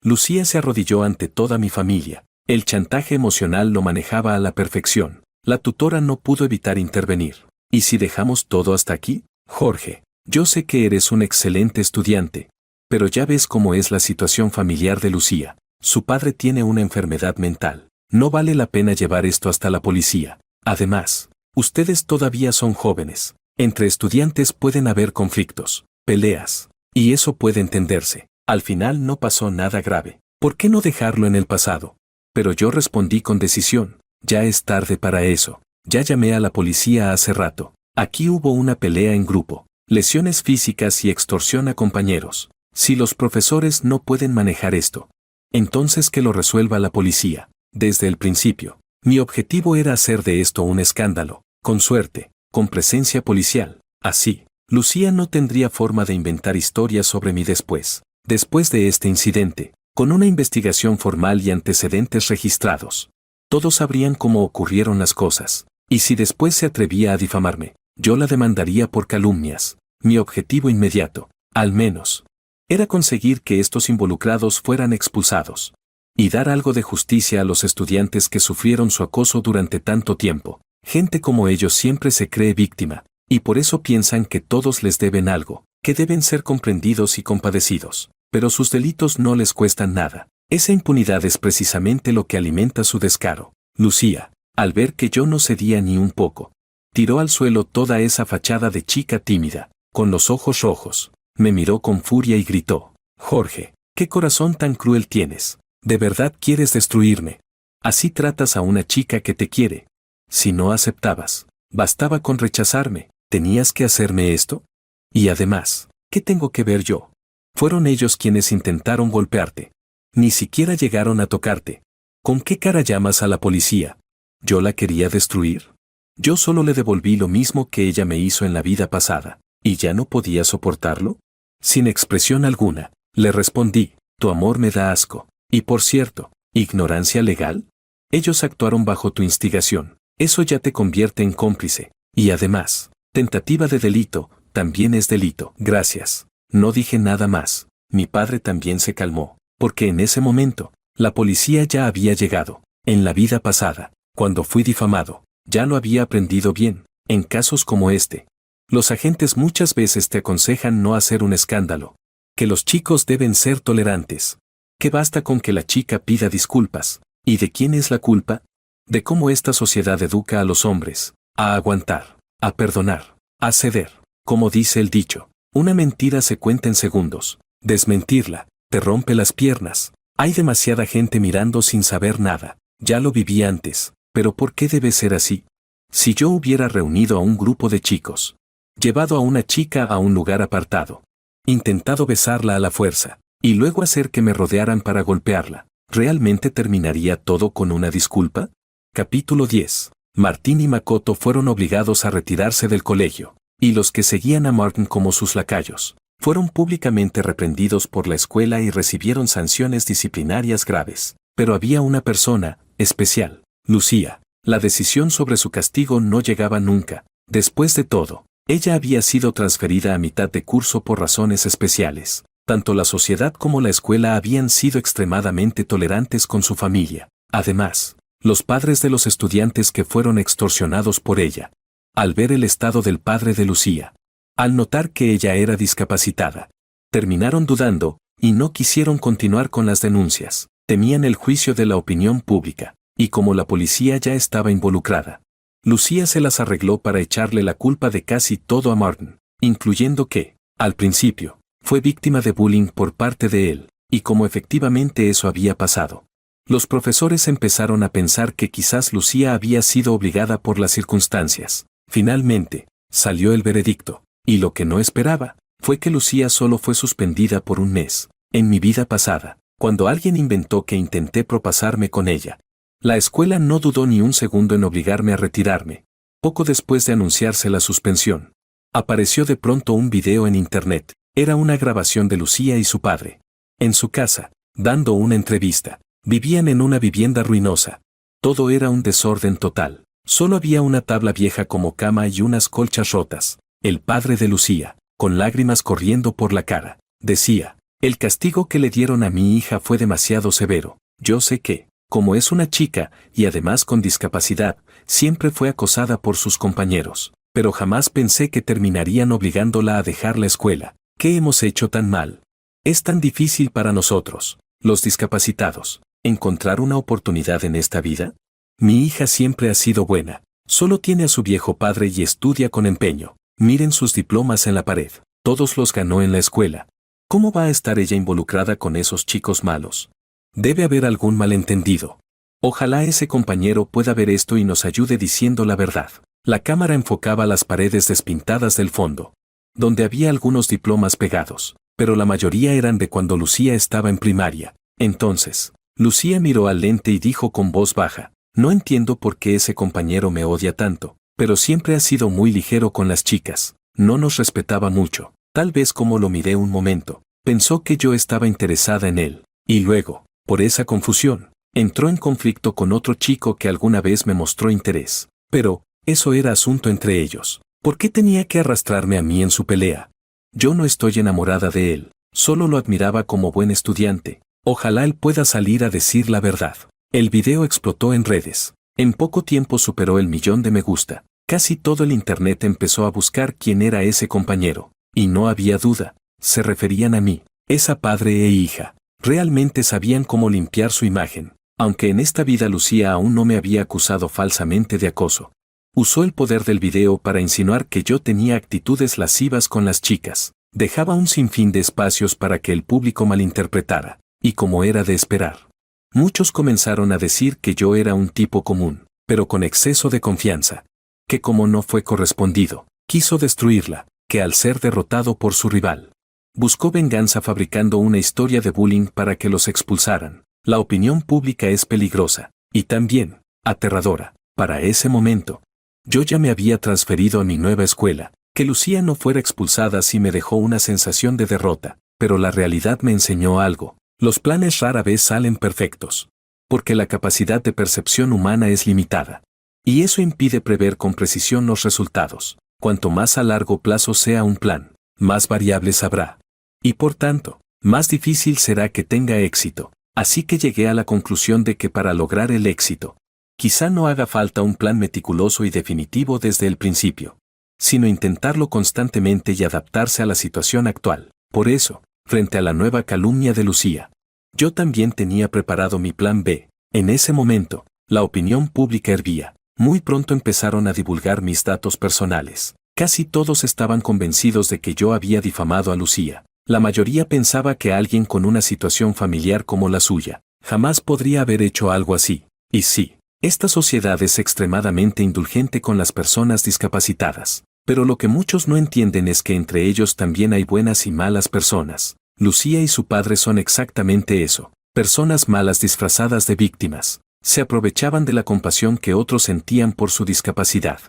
Lucía se arrodilló ante toda mi familia. El chantaje emocional lo manejaba a la perfección. La tutora no pudo evitar intervenir. ¿Y si dejamos todo hasta aquí? Jorge, yo sé que eres un excelente estudiante, pero ya ves cómo es la situación familiar de Lucía. Su padre tiene una enfermedad mental. No vale la pena llevar esto hasta la policía. Además, ustedes todavía son jóvenes. Entre estudiantes pueden haber conflictos, peleas, y eso puede entenderse. Al final no pasó nada grave. ¿Por qué no dejarlo en el pasado? Pero yo respondí con decisión: ya es tarde para eso. Ya llamé a la policía hace rato. Aquí hubo una pelea en grupo, lesiones físicas y extorsión a compañeros. Si los profesores no pueden manejar esto, entonces que lo resuelva la policía. Desde el principio, mi objetivo era hacer de esto un escándalo, con suerte, con presencia policial. Así, Lucía no tendría forma de inventar historias sobre mí después. Después de este incidente, con una investigación formal y antecedentes registrados, todos sabrían cómo ocurrieron las cosas. Y si después se atrevía a difamarme, yo la demandaría por calumnias. Mi objetivo inmediato, al menos, era conseguir que estos involucrados fueran expulsados y dar algo de justicia a los estudiantes que sufrieron su acoso durante tanto tiempo. Gente como ellos siempre se cree víctima, y por eso piensan que todos les deben algo, que deben ser comprendidos y compadecidos. Pero sus delitos no les cuestan nada. Esa impunidad es precisamente lo que alimenta su descaro. Lucía, al ver que yo no cedía ni un poco, tiró al suelo toda esa fachada de chica tímida, con los ojos rojos, me miró con furia y gritó: Jorge, ¿qué corazón tan cruel tienes? ¿De verdad quieres destruirme? Así tratas a una chica que te quiere. Si no aceptabas, bastaba con rechazarme. ¿Tenías que hacerme esto? Y además, ¿qué tengo que ver yo? Fueron ellos quienes intentaron golpearte. Ni siquiera llegaron a tocarte. ¿Con qué cara llamas a la policía? ¿Yo la quería destruir? Yo solo le devolví lo mismo que ella me hizo en la vida pasada. ¿Y ya no podía soportarlo? Sin expresión alguna, le respondí: tu amor me da asco. Y por cierto, ¿ignorancia legal? Ellos actuaron bajo tu instigación. Eso ya te convierte en cómplice. Y además, tentativa de delito, también es delito. Gracias. No dije nada más. Mi padre también se calmó, porque en ese momento, la policía ya había llegado. En la vida pasada, cuando fui difamado, ya lo había aprendido bien. En casos como este, los agentes muchas veces te aconsejan no hacer un escándalo, que los chicos deben ser tolerantes, que basta con que la chica pida disculpas. ¿Y de quién es la culpa? De cómo esta sociedad educa a los hombres, a aguantar, a perdonar, a ceder. Como dice el dicho, una mentira se cuenta en segundos. Desmentirla te rompe las piernas. Hay demasiada gente mirando sin saber nada. Ya lo viví antes, pero ¿por qué debe ser así? Si yo hubiera reunido a un grupo de chicos, llevado a una chica a un lugar apartado, intentado besarla a la fuerza, y luego hacer que me rodearan para golpearla, ¿realmente terminaría todo con una disculpa? Capítulo 10. Martín y Makoto fueron obligados a retirarse del colegio, y los que seguían a Martin como sus lacayos, Fueron públicamente reprendidos por la escuela y recibieron sanciones disciplinarias graves. Pero había una persona especial, Lucía. La decisión sobre su castigo no llegaba nunca. Después de todo, ella había sido transferida a mitad de curso por razones especiales. Tanto la sociedad como la escuela habían sido extremadamente tolerantes con su familia. Además, los padres de los estudiantes que fueron extorsionados por ella. Al ver el estado del padre de Lucía, al notar que ella era discapacitada, terminaron dudando y no quisieron continuar con las denuncias. Temían el juicio de la opinión pública, y como la policía ya estaba involucrada, Lucía se las arregló para echarle la culpa de casi todo a Martin, incluyendo que, al principio, fue víctima de bullying por parte de él, y como efectivamente eso había pasado. Los profesores empezaron a pensar que quizás Lucía había sido obligada por las circunstancias. Finalmente, salió el veredicto, y lo que no esperaba, fue que Lucía solo fue suspendida por un mes. En mi vida pasada, cuando alguien inventó que intenté propasarme con ella, la escuela no dudó ni un segundo en obligarme a retirarme. Poco después de anunciarse la suspensión, apareció de pronto un video en internet. Era una grabación de Lucía y su padre, en su casa, dando una entrevista. Vivían en una vivienda ruinosa. Todo era un desorden total. Solo había una tabla vieja como cama y unas colchas rotas. El padre de Lucía, con lágrimas corriendo por la cara, decía: el castigo que le dieron a mi hija fue demasiado severo. Yo sé que, como es una chica, y además con discapacidad, siempre fue acosada por sus compañeros, pero jamás pensé que terminarían obligándola a dejar la escuela. ¿Qué hemos hecho tan mal? Es tan difícil para nosotros, los discapacitados, encontrar una oportunidad en esta vida. Mi hija siempre ha sido buena, solo tiene a su viejo padre y estudia con empeño. Miren sus diplomas en la pared, todos los ganó en la escuela. ¿Cómo va a estar ella involucrada con esos chicos malos? Debe haber algún malentendido. Ojalá ese compañero pueda ver esto y nos ayude diciendo la verdad. La cámara enfocaba las paredes despintadas del fondo, donde había algunos diplomas pegados, pero la mayoría eran de cuando Lucía estaba en primaria. Entonces, Lucía miró al lente y dijo con voz baja: no entiendo por qué ese compañero me odia tanto, pero siempre ha sido muy ligero con las chicas, no nos respetaba mucho. Tal vez como lo miré un momento, pensó que yo estaba interesada en él, y luego, por esa confusión, entró en conflicto con otro chico que alguna vez me mostró interés. Pero, eso era asunto entre ellos. ¿Por qué tenía que arrastrarme a mí en su pelea? Yo no estoy enamorada de él, solo lo admiraba como buen estudiante. Ojalá él pueda salir a decir la verdad. El video explotó en redes. En poco tiempo superó el 1.000.000 de me gusta. Casi todo el internet empezó a buscar quién era ese compañero. Y no había duda, se referían a mí. Esa padre e hija realmente sabían cómo limpiar su imagen. Aunque en esta vida Lucía aún no me había acusado falsamente de acoso. Usó el poder del video para insinuar que yo tenía actitudes lascivas con las chicas. Dejaba un sinfín de espacios para que el público malinterpretara. Y como era de esperar, muchos comenzaron a decir que yo era un tipo común, pero con exceso de confianza. Que como no fue correspondido, quiso destruirla, que al ser derrotado por su rival, buscó venganza fabricando una historia de bullying para que los expulsaran. La opinión pública es peligrosa, y también, aterradora. Para ese momento, yo ya me había transferido a mi nueva escuela. Que Lucía no fuera expulsada sí me dejó una sensación de derrota, pero la realidad me enseñó algo. Los planes rara vez salen perfectos, porque la capacidad de percepción humana es limitada. Y eso impide prever con precisión los resultados. Cuanto más a largo plazo sea un plan, más variables habrá. Y por tanto, más difícil será que tenga éxito. Así que llegué a la conclusión de que para lograr el éxito, quizá no haga falta un plan meticuloso y definitivo desde el principio, sino intentarlo constantemente y adaptarse a la situación actual. Por eso, frente a la nueva calumnia de Lucía, yo también tenía preparado mi plan B. En ese momento, la opinión pública hervía. Muy pronto empezaron a divulgar mis datos personales. Casi todos estaban convencidos de que yo había difamado a Lucía. La mayoría pensaba que alguien con una situación familiar como la suya jamás podría haber hecho algo así. Y sí, esta sociedad es extremadamente indulgente con las personas discapacitadas. Pero lo que muchos no entienden es que entre ellos también hay buenas y malas personas. Lucía y su padre son exactamente eso, personas malas disfrazadas de víctimas. Se aprovechaban de la compasión que otros sentían por su discapacidad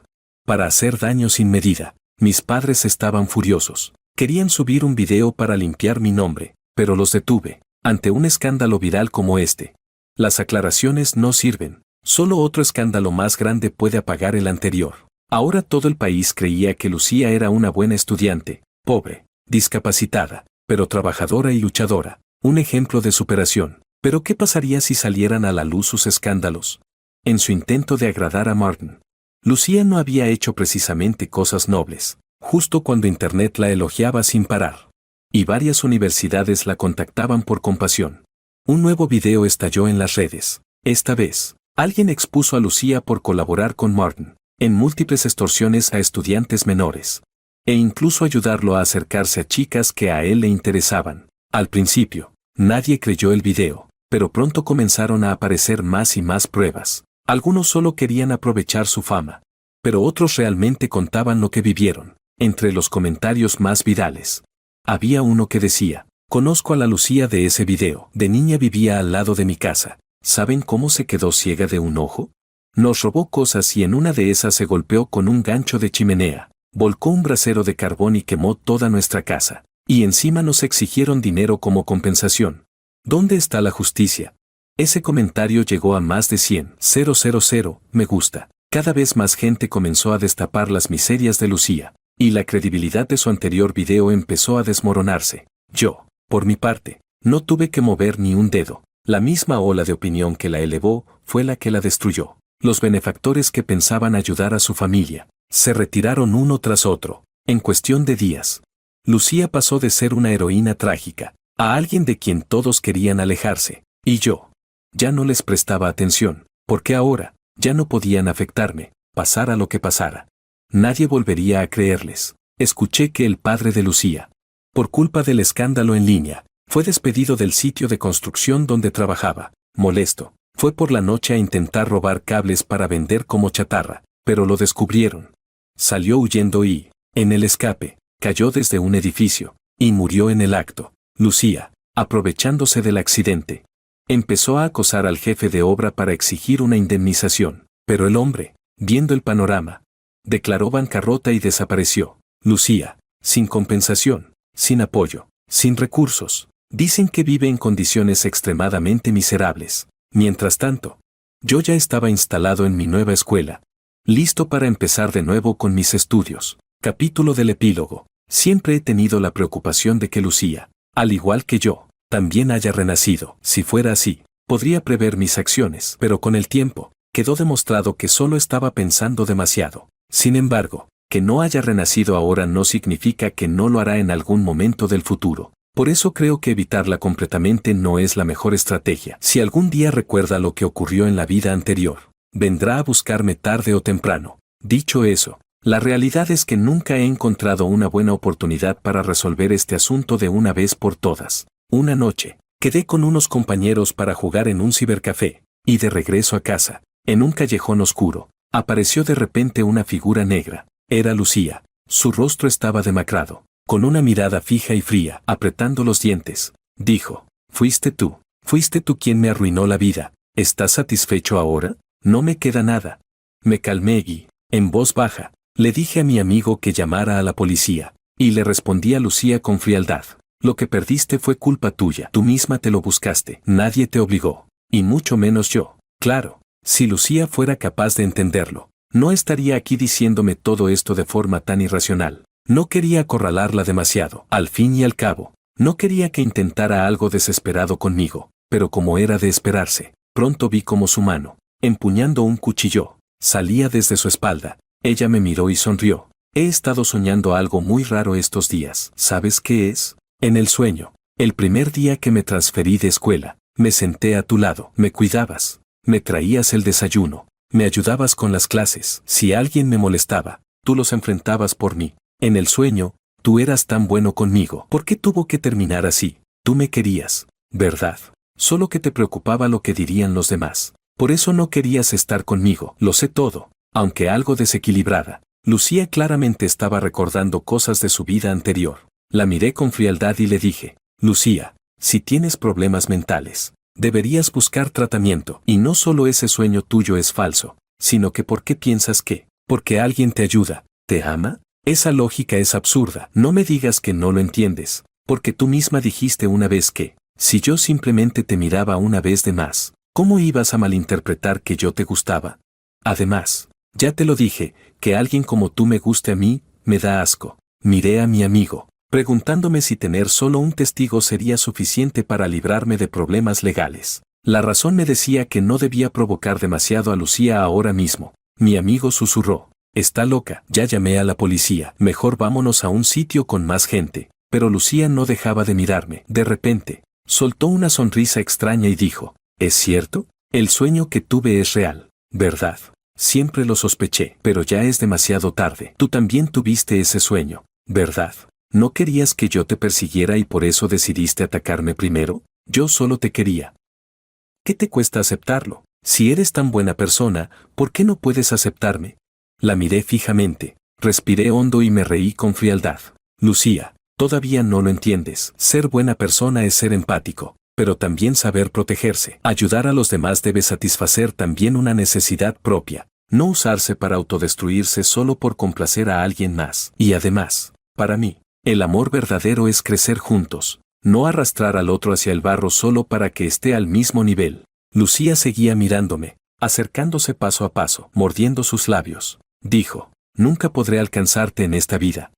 para hacer daño sin medida. Mis padres estaban furiosos. Querían subir un video para limpiar mi nombre, pero los detuve, ante un escándalo viral como este. Las aclaraciones no sirven, solo otro escándalo más grande puede apagar el anterior. Ahora todo el país creía que Lucía era una buena estudiante, pobre, discapacitada, pero trabajadora y luchadora, un ejemplo de superación. Pero ¿qué pasaría si salieran a la luz sus escándalos? En su intento de agradar a Martin, Lucía no había hecho precisamente cosas nobles, justo cuando Internet la elogiaba sin parar. Y varias universidades la contactaban por compasión. Un nuevo video estalló en las redes. Esta vez, alguien expuso a Lucía por colaborar con Martin en múltiples extorsiones a estudiantes menores, e incluso ayudarlo a acercarse a chicas que a él le interesaban. Al principio, nadie creyó el video, pero pronto comenzaron a aparecer más y más pruebas. Algunos solo querían aprovechar su fama, pero otros realmente contaban lo que vivieron. Entre los comentarios más virales, había uno que decía: conozco a la Lucía de ese video, de niña vivía al lado de mi casa. ¿Saben cómo se quedó ciega de un ojo? Nos robó cosas y en una de esas se golpeó con un gancho de chimenea, volcó un brasero de carbón y quemó toda nuestra casa. Y encima nos exigieron dinero como compensación. ¿Dónde está la justicia? Ese comentario llegó a más de 100,000 me gusta. Cada vez más gente comenzó a destapar las miserias de Lucía, y la credibilidad de su anterior video empezó a desmoronarse. Yo, por mi parte, no tuve que mover ni un dedo. La misma ola de opinión que la elevó fue la que la destruyó. Los benefactores que pensaban ayudar a su familia se retiraron uno tras otro, en cuestión de días. Lucía pasó de ser una heroína trágica a alguien de quien todos querían alejarse, y yo ya no les prestaba atención, porque ahora ya no podían afectarme, pasara lo que pasara. Nadie volvería a creerles. Escuché que el padre de Lucía, por culpa del escándalo en línea, fue despedido del sitio de construcción donde trabajaba. Molesto, fue por la noche a intentar robar cables para vender como chatarra, pero lo descubrieron. Salió huyendo y, en el escape, cayó desde un edificio, y murió en el acto. Lucía, aprovechándose del accidente, empezó a acosar al jefe de obra para exigir una indemnización, pero el hombre, viendo el panorama, declaró bancarrota y desapareció. Lucía, sin compensación, sin apoyo, sin recursos, dicen que vive en condiciones extremadamente miserables. Mientras tanto, yo ya estaba instalado en mi nueva escuela, listo para empezar de nuevo con mis estudios. Capítulo del epílogo. Siempre he tenido la preocupación de que Lucía, al igual que yo, también haya renacido. Si fuera así, podría prever mis acciones, pero con el tiempo, quedó demostrado que solo estaba pensando demasiado. Sin embargo, que no haya renacido ahora no significa que no lo hará en algún momento del futuro. Por eso creo que evitarla completamente no es la mejor estrategia. Si algún día recuerda lo que ocurrió en la vida anterior, vendrá a buscarme tarde o temprano. Dicho eso, la realidad es que nunca he encontrado una buena oportunidad para resolver este asunto de una vez por todas. Una noche, quedé con unos compañeros para jugar en un cibercafé, y de regreso a casa, en un callejón oscuro, apareció de repente una figura negra. Era Lucía. Su rostro estaba demacrado, con una mirada fija y fría, apretando los dientes. Dijo: fuiste tú quien me arruinó la vida. ¿Estás satisfecho ahora? No me queda nada. Me calmé y, en voz baja, le dije a mi amigo que llamara a la policía, y le respondí a Lucía con frialdad: lo que perdiste fue culpa tuya. Tú misma te lo buscaste. Nadie te obligó, y mucho menos yo. Claro, si Lucía fuera capaz de entenderlo, no estaría aquí diciéndome todo esto de forma tan irracional. No quería acorralarla demasiado. Al fin y al cabo, no quería que intentara algo desesperado conmigo, pero como era de esperarse, pronto vi como su mano, empuñando un cuchillo, salía desde su espalda. Ella me miró y sonrió. He estado soñando algo muy raro estos días. ¿Sabes qué es? En el sueño, el primer día que me transferí de escuela, me senté a tu lado, me cuidabas, me traías el desayuno, me ayudabas con las clases. Si alguien me molestaba, tú los enfrentabas por mí. En el sueño, tú eras tan bueno conmigo. ¿Por qué tuvo que terminar así? Tú me querías, ¿verdad? Solo que te preocupaba lo que dirían los demás. Por eso no querías estar conmigo. Lo sé todo, aunque algo desequilibrada. Lucía claramente estaba recordando cosas de su vida anterior. La miré con frialdad y le dije: Lucía, si tienes problemas mentales, deberías buscar tratamiento. Y no solo ese sueño tuyo es falso, sino que ¿por qué piensas que? Porque alguien te ayuda, te ama. Esa lógica es absurda. No me digas que no lo entiendes, porque tú misma dijiste una vez que, si yo simplemente te miraba una vez de más, ¿cómo ibas a malinterpretar que yo te gustaba? Además, ya te lo dije, que alguien como tú me guste a mí, me da asco. Miré a mi amigo, preguntándome si tener solo un testigo sería suficiente para librarme de problemas legales. La razón me decía que no debía provocar demasiado a Lucía ahora mismo. Mi amigo susurró: está loca, ya llamé a la policía, mejor vámonos a un sitio con más gente. Pero Lucía no dejaba de mirarme. De repente, soltó una sonrisa extraña y dijo: ¿es cierto? El sueño que tuve es real, ¿verdad? Siempre lo sospeché, pero ya es demasiado tarde. Tú también tuviste ese sueño, ¿verdad? ¿No querías que yo te persiguiera y por eso decidiste atacarme primero? Yo solo te quería. ¿Qué te cuesta aceptarlo? Si eres tan buena persona, ¿por qué no puedes aceptarme? La miré fijamente, respiré hondo y me reí con frialdad. Lucía, todavía no lo entiendes. Ser buena persona es ser empático, pero también saber protegerse. Ayudar a los demás debe satisfacer también una necesidad propia, no usarse para autodestruirse solo por complacer a alguien más. Y además, para mí, el amor verdadero es crecer juntos, no arrastrar al otro hacia el barro solo para que esté al mismo nivel. Lucía seguía mirándome, acercándose paso a paso, mordiendo sus labios. Dijo: nunca podré alcanzarte en esta vida.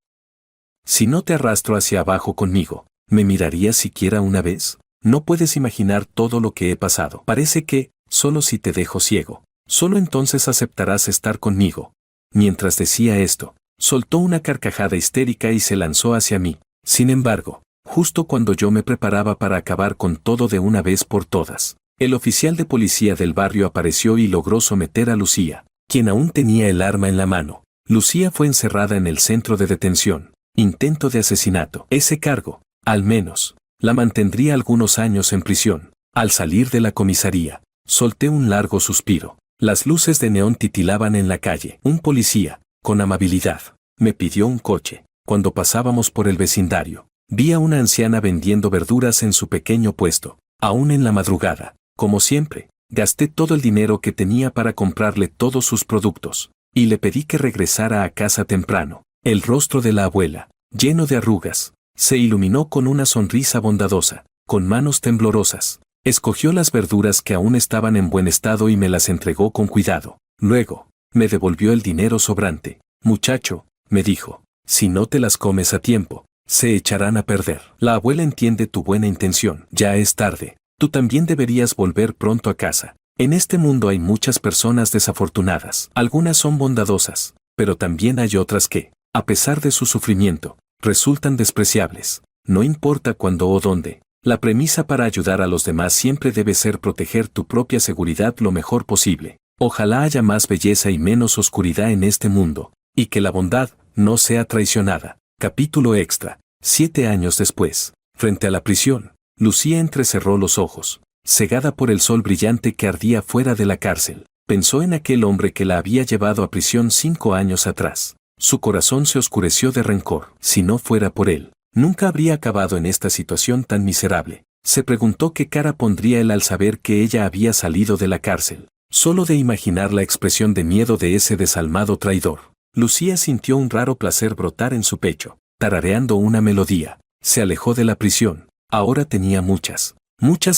Si no te arrastro hacia abajo conmigo, ¿me mirarías siquiera una vez? No puedes imaginar todo lo que he pasado. Parece que, solo si te dejo ciego, solo entonces aceptarás estar conmigo. Mientras decía esto, soltó una carcajada histérica y se lanzó hacia mí. Sin embargo, justo cuando yo me preparaba para acabar con todo de una vez por todas, el oficial de policía del barrio apareció y logró someter a Lucía, quien aún tenía el arma en la mano. Lucía fue encerrada en el centro de detención. Intento de asesinato. Ese cargo, al menos, la mantendría algunos años en prisión. Al salir de la comisaría, solté un largo suspiro. Las luces de neón titilaban en la calle. Un policía, con amabilidad, me pidió un coche. Cuando pasábamos por el vecindario, vi a una anciana vendiendo verduras en su pequeño puesto. Aún en la madrugada, como siempre, gasté todo el dinero que tenía para comprarle todos sus productos, y le pedí que regresara a casa temprano. El rostro de la abuela, lleno de arrugas, se iluminó con una sonrisa bondadosa. Con manos temblorosas, escogió las verduras que aún estaban en buen estado y me las entregó con cuidado. Luego, me devolvió el dinero sobrante. Muchacho, me dijo, si no te las comes a tiempo, se echarán a perder. La abuela entiende tu buena intención. Ya es tarde. Tú también deberías volver pronto a casa. En este mundo hay muchas personas desafortunadas. Algunas son bondadosas, pero también hay otras que, a pesar de su sufrimiento, resultan despreciables. No importa cuándo o dónde. La premisa para ayudar a los demás siempre debe ser proteger tu propia seguridad lo mejor posible. Ojalá haya más belleza y menos oscuridad en este mundo, y que la bondad no sea traicionada. Capítulo extra. 7 años después, frente a la prisión, Lucía entrecerró los ojos, cegada por el sol brillante que ardía fuera de la cárcel. Pensó en aquel hombre que la había llevado a prisión 5 años atrás. Su corazón se oscureció de rencor. Si no fuera por él, nunca habría acabado en esta situación tan miserable. Se preguntó qué cara pondría él al saber que ella había salido de la cárcel. Solo de imaginar la expresión de miedo de ese desalmado traidor, Lucía sintió un raro placer brotar en su pecho. Tarareando una melodía, se alejó de la prisión. Ahora tenía muchas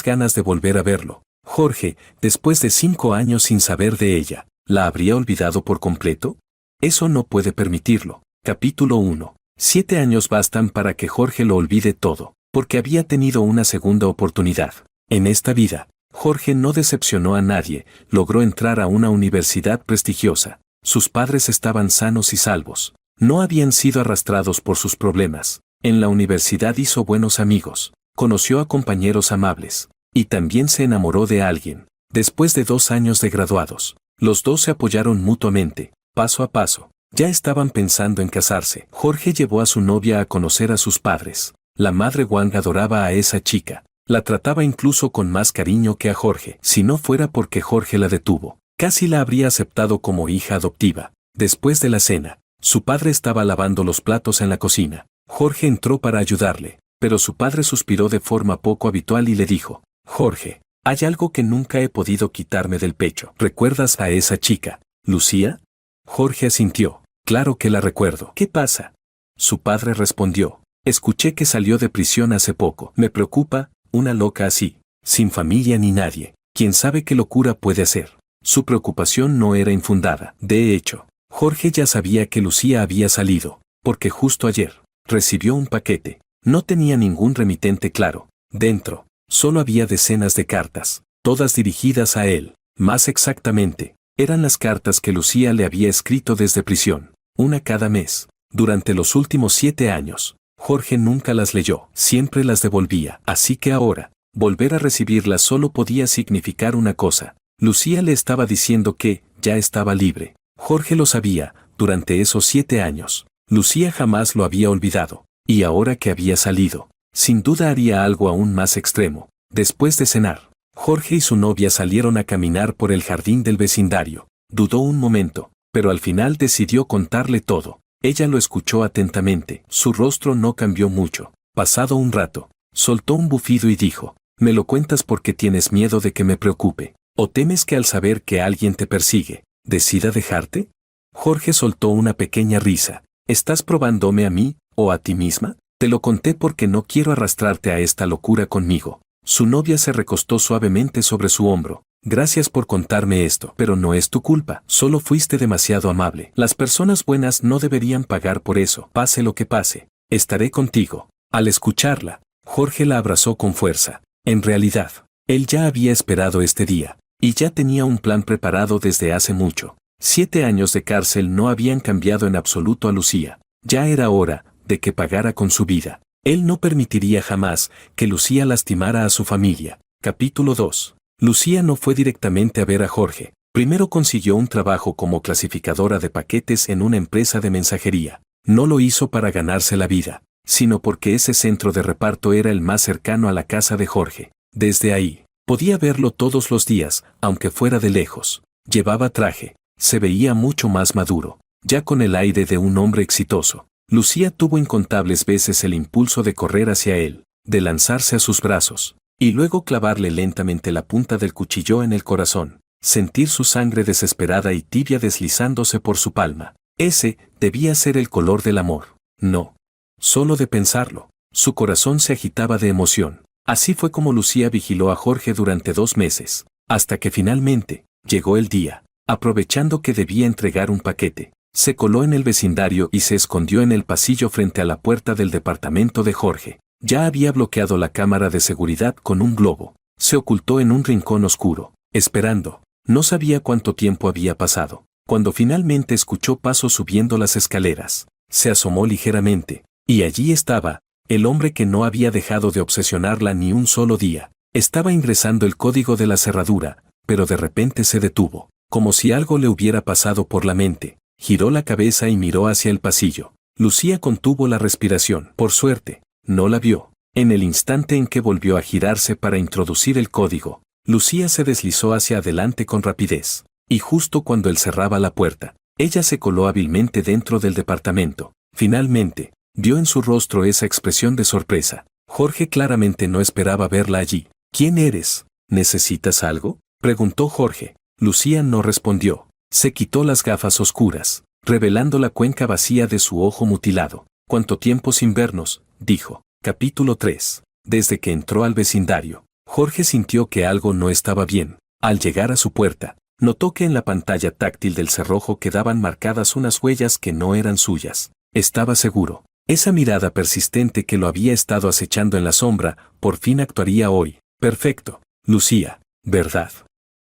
ganas de volver a verlo. Jorge, después de 5 años sin saber de ella, ¿la habría olvidado por completo? Eso no puede permitirlo. Capítulo 1. 7 años bastan para que Jorge lo olvide todo, porque había tenido una segunda oportunidad. En esta vida, Jorge no decepcionó a nadie, logró entrar a una universidad prestigiosa. Sus padres estaban sanos y salvos. No habían sido arrastrados por sus problemas. En la universidad hizo buenos amigos, conoció a compañeros amables, y también se enamoró de alguien. Después de 2 años de graduados, los dos se apoyaron mutuamente, paso a paso. Ya estaban pensando en casarse. Jorge llevó a su novia a conocer a sus padres. La madre Wang adoraba a esa chica. La trataba incluso con más cariño que a Jorge. Si no fuera porque Jorge la detuvo, casi la habría aceptado como hija adoptiva. Después de la cena, su padre estaba lavando los platos en la cocina. Jorge entró para ayudarle, pero su padre suspiró de forma poco habitual y le dijo: Jorge, hay algo que nunca he podido quitarme del pecho. ¿Recuerdas a esa chica, Lucía? Jorge asintió. Claro que la recuerdo. ¿Qué pasa? Su padre respondió. Escuché que salió de prisión hace poco. Me preocupa, una loca así, sin familia ni nadie. ¿Quién sabe qué locura puede hacer? Su preocupación no era infundada. De hecho, Jorge ya sabía que Lucía había salido, porque justo ayer recibió un paquete. No tenía ningún remitente claro. Dentro, solo había decenas de cartas, todas dirigidas a él. Más exactamente, eran las cartas que Lucía le había escrito desde prisión, una cada mes. Durante los últimos 7 años, Jorge nunca las leyó, siempre las devolvía. Así que ahora, volver a recibirlas solo podía significar una cosa. Lucía le estaba diciendo que ya estaba libre. Jorge lo sabía, durante esos 7 años. Lucía jamás lo había olvidado. Y ahora que había salido, sin duda haría algo aún más extremo. Después de cenar, Jorge y su novia salieron a caminar por el jardín del vecindario. Dudó un momento, pero al final decidió contarle todo. Ella lo escuchó atentamente. Su rostro no cambió mucho. Pasado un rato, soltó un bufido y dijo, «¿Me lo cuentas porque tienes miedo de que me preocupe? ¿O temes que al saber que alguien te persigue, decida dejarte?» Jorge soltó una pequeña risa. «¿Estás probándome a mí, o a ti misma? Te lo conté porque no quiero arrastrarte a esta locura conmigo». Su novia se recostó suavemente sobre su hombro. «Gracias por contarme esto, pero no es tu culpa, solo fuiste demasiado amable. Las personas buenas no deberían pagar por eso. Pase lo que pase, estaré contigo». Al escucharla, Jorge la abrazó con fuerza. En realidad, él ya había esperado este día, y ya tenía un plan preparado desde hace mucho. 7 años de cárcel no habían cambiado en absoluto a Lucía. Ya era hora de que pagara con su vida. Él no permitiría jamás que Lucía lastimara a su familia. Capítulo 2. Lucía no fue directamente a ver a Jorge. Primero consiguió un trabajo como clasificadora de paquetes en una empresa de mensajería. No lo hizo para ganarse la vida, sino porque ese centro de reparto era el más cercano a la casa de Jorge. Desde ahí, podía verlo todos los días, aunque fuera de lejos. Llevaba traje. Se veía mucho más maduro, ya con el aire de un hombre exitoso. Lucía tuvo incontables veces el impulso de correr hacia él, de lanzarse a sus brazos, y luego clavarle lentamente la punta del cuchillo en el corazón, sentir su sangre desesperada y tibia deslizándose por su palma. Ese debía ser el color del amor. No. Solo de pensarlo, su corazón se agitaba de emoción. Así fue como Lucía vigiló a Jorge durante 2 meses, hasta que finalmente llegó el día. Aprovechando que debía entregar un paquete, se coló en el vecindario y se escondió en el pasillo frente a la puerta del departamento de Jorge. Ya había bloqueado la cámara de seguridad con un globo. Se ocultó en un rincón oscuro, esperando. No sabía cuánto tiempo había pasado. Cuando finalmente escuchó pasos subiendo las escaleras, se asomó ligeramente, y allí estaba, el hombre que no había dejado de obsesionarla ni un solo día. Estaba ingresando el código de la cerradura, pero de repente se detuvo. Como si algo le hubiera pasado por la mente, giró la cabeza y miró hacia el pasillo. Lucía contuvo la respiración. Por suerte, no la vio. En el instante en que volvió a girarse para introducir el código, Lucía se deslizó hacia adelante con rapidez. Y justo cuando él cerraba la puerta, ella se coló hábilmente dentro del departamento. Finalmente, vio en su rostro esa expresión de sorpresa. Jorge claramente no esperaba verla allí. «¿Quién eres? ¿Necesitas algo?», preguntó Jorge. Lucía no respondió. Se quitó las gafas oscuras, revelando la cuenca vacía de su ojo mutilado. «¿Cuánto tiempo sin vernos?», dijo. Capítulo 3. Desde que entró al vecindario, Jorge sintió que algo no estaba bien. Al llegar a su puerta, notó que en la pantalla táctil del cerrojo quedaban marcadas unas huellas que no eran suyas. Estaba seguro. Esa mirada persistente que lo había estado acechando en la sombra, por fin actuaría hoy. Perfecto. Lucía, ¿verdad?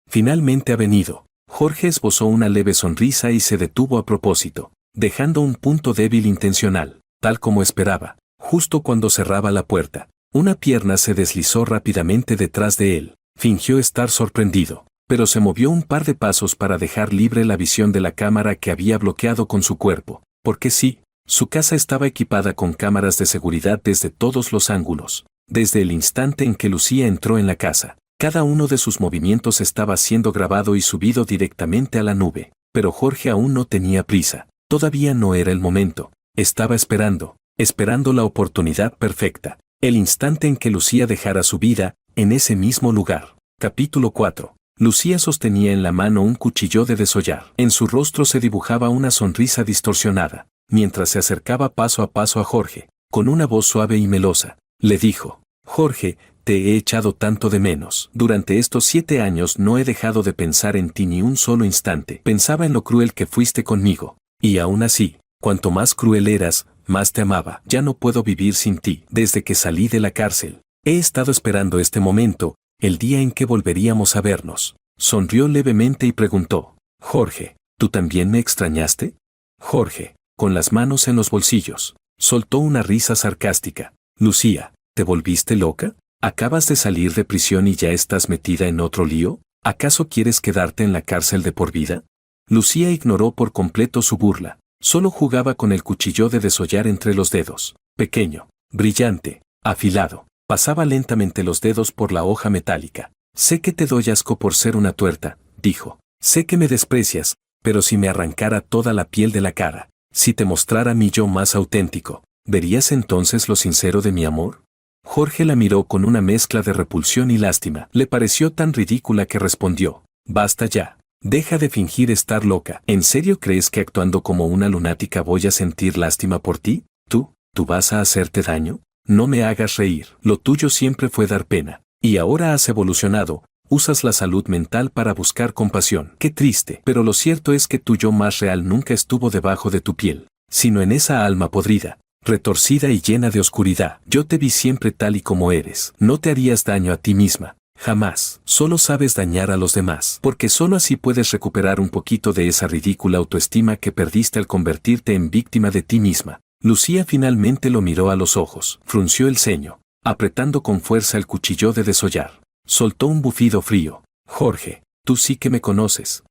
Finalmente ha venido. Jorge esbozó una leve sonrisa y se detuvo a propósito, dejando un punto débil intencional, tal como esperaba. Justo cuando cerraba la puerta, una pierna se deslizó rápidamente detrás de él. Fingió estar sorprendido, pero se movió un par de pasos para dejar libre la visión de la cámara que había bloqueado con su cuerpo. Porque sí, su casa estaba equipada con cámaras de seguridad desde todos los ángulos. Desde el instante en que Lucía entró en la casa, cada uno de sus movimientos estaba siendo grabado y subido directamente a la nube. Pero Jorge aún no tenía prisa. Todavía no era el momento. Estaba esperando la oportunidad perfecta. El instante en que Lucía dejara su vida, en ese mismo lugar. Capítulo 4. Lucía sostenía en la mano un cuchillo de desollar. En su rostro se dibujaba una sonrisa distorsionada. Mientras se acercaba paso a paso a Jorge, con una voz suave y melosa, le dijo: Jorge, te he echado tanto de menos. Durante estos 7 años no he dejado de pensar en ti ni un solo instante. Pensaba en lo cruel que fuiste conmigo. Y aún así, cuanto más cruel eras, más te amaba. Ya no puedo vivir sin ti. Desde que salí de la cárcel, he estado esperando este momento, el día en que volveríamos a vernos. Sonrió levemente y preguntó: Jorge, ¿tú también me extrañaste? Jorge, con las manos en los bolsillos, soltó una risa sarcástica. Lucía, ¿te volviste loca? ¿Acabas de salir de prisión y ya estás metida en otro lío? ¿Acaso quieres quedarte en la cárcel de por vida? Lucía ignoró por completo su burla. Solo jugaba con el cuchillo de desollar entre los dedos. Pequeño, brillante, afilado. Pasaba lentamente los dedos por la hoja metálica. Sé que te doy asco por ser una tuerta, dijo. Sé que me desprecias, pero si me arrancara toda la piel de la cara, si te mostrara mi yo más auténtico, ¿verías entonces lo sincero de mi amor? Jorge la miró con una mezcla de repulsión y lástima. Le pareció tan ridícula que respondió: Basta ya. Deja de fingir estar loca. ¿En serio crees que actuando como una lunática voy a sentir lástima por ti? ¿Tú vas a hacerte daño? No me hagas reír. Lo tuyo siempre fue dar pena. Y ahora has evolucionado. Usas la salud mental para buscar compasión. Qué triste. Pero lo cierto es que tu yo más real nunca estuvo debajo de tu piel, sino en esa alma podrida, retorcida y llena de oscuridad. Yo te vi siempre tal y como eres. No te harías daño a ti misma. Jamás. Solo sabes dañar a los demás. Porque solo así puedes recuperar un poquito de esa ridícula autoestima que perdiste al convertirte en víctima de ti misma. Lucía finalmente lo miró a los ojos. Frunció el ceño, apretando con fuerza el cuchillo de desollar. Soltó un bufido frío. Jorge, tú sí que me conoces.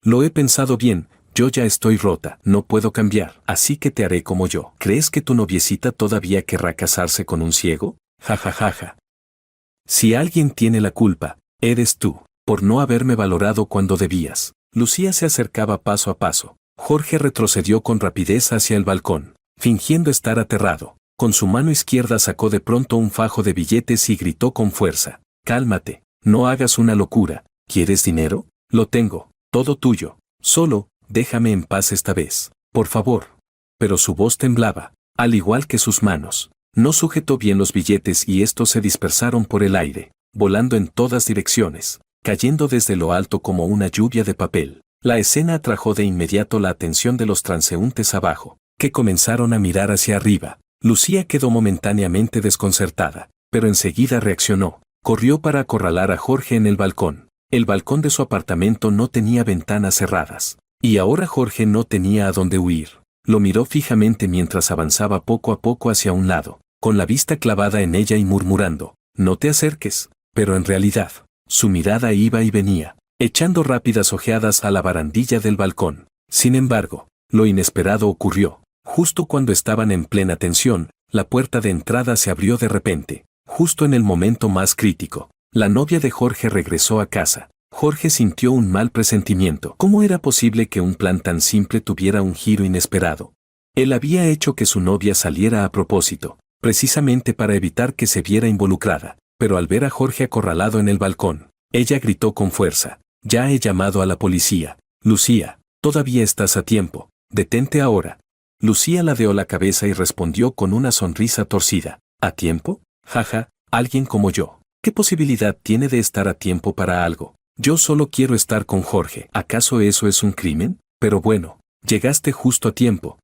Lo he pensado bien. Yo ya estoy rota, no puedo cambiar, así que te haré como yo. ¿Crees que tu noviecita todavía querrá casarse con un ciego? Ja ja ja ja. Si alguien tiene la culpa, eres tú, por no haberme valorado cuando debías. Lucía se acercaba paso a paso. Jorge retrocedió con rapidez hacia el balcón, fingiendo estar aterrado. Con su mano izquierda sacó de pronto un fajo de billetes y gritó con fuerza: Cálmate, no hagas una locura. ¿Quieres dinero? Lo tengo, todo tuyo. Solo, déjame en paz esta vez, por favor. Pero su voz temblaba, al igual que sus manos. No sujetó bien los billetes y estos se dispersaron por el aire, volando en todas direcciones, cayendo desde lo alto como una lluvia de papel. La escena atrajo de inmediato la atención de los transeúntes abajo, que comenzaron a mirar hacia arriba. Lucía quedó momentáneamente desconcertada, pero enseguida reaccionó. Corrió para acorralar a Jorge en el balcón. El balcón de su apartamento no tenía ventanas cerradas. Y ahora Jorge no tenía a dónde huir. Lo miró fijamente mientras avanzaba poco a poco hacia un lado, con la vista clavada en ella y murmurando: No te acerques. Pero en realidad, su mirada iba y venía, echando rápidas ojeadas a la barandilla del balcón. Sin embargo, lo inesperado ocurrió. Justo cuando estaban en plena tensión, la puerta de entrada se abrió de repente. Justo en el momento más crítico, la novia de Jorge regresó a casa. Jorge sintió un mal presentimiento. ¿Cómo era posible que un plan tan simple tuviera un giro inesperado? Él había hecho que su novia saliera a propósito, precisamente para evitar que se viera involucrada. Pero al ver a Jorge acorralado en el balcón, ella gritó con fuerza: Ya he llamado a la policía. Lucía, todavía estás a tiempo. Detente ahora. Lucía ladeó la cabeza y respondió con una sonrisa torcida: ¿A tiempo? Jaja, alguien como yo. ¿Qué posibilidad tiene de estar a tiempo para algo? Yo solo quiero estar con Jorge. ¿Acaso eso es un crimen? Pero bueno, llegaste justo a tiempo.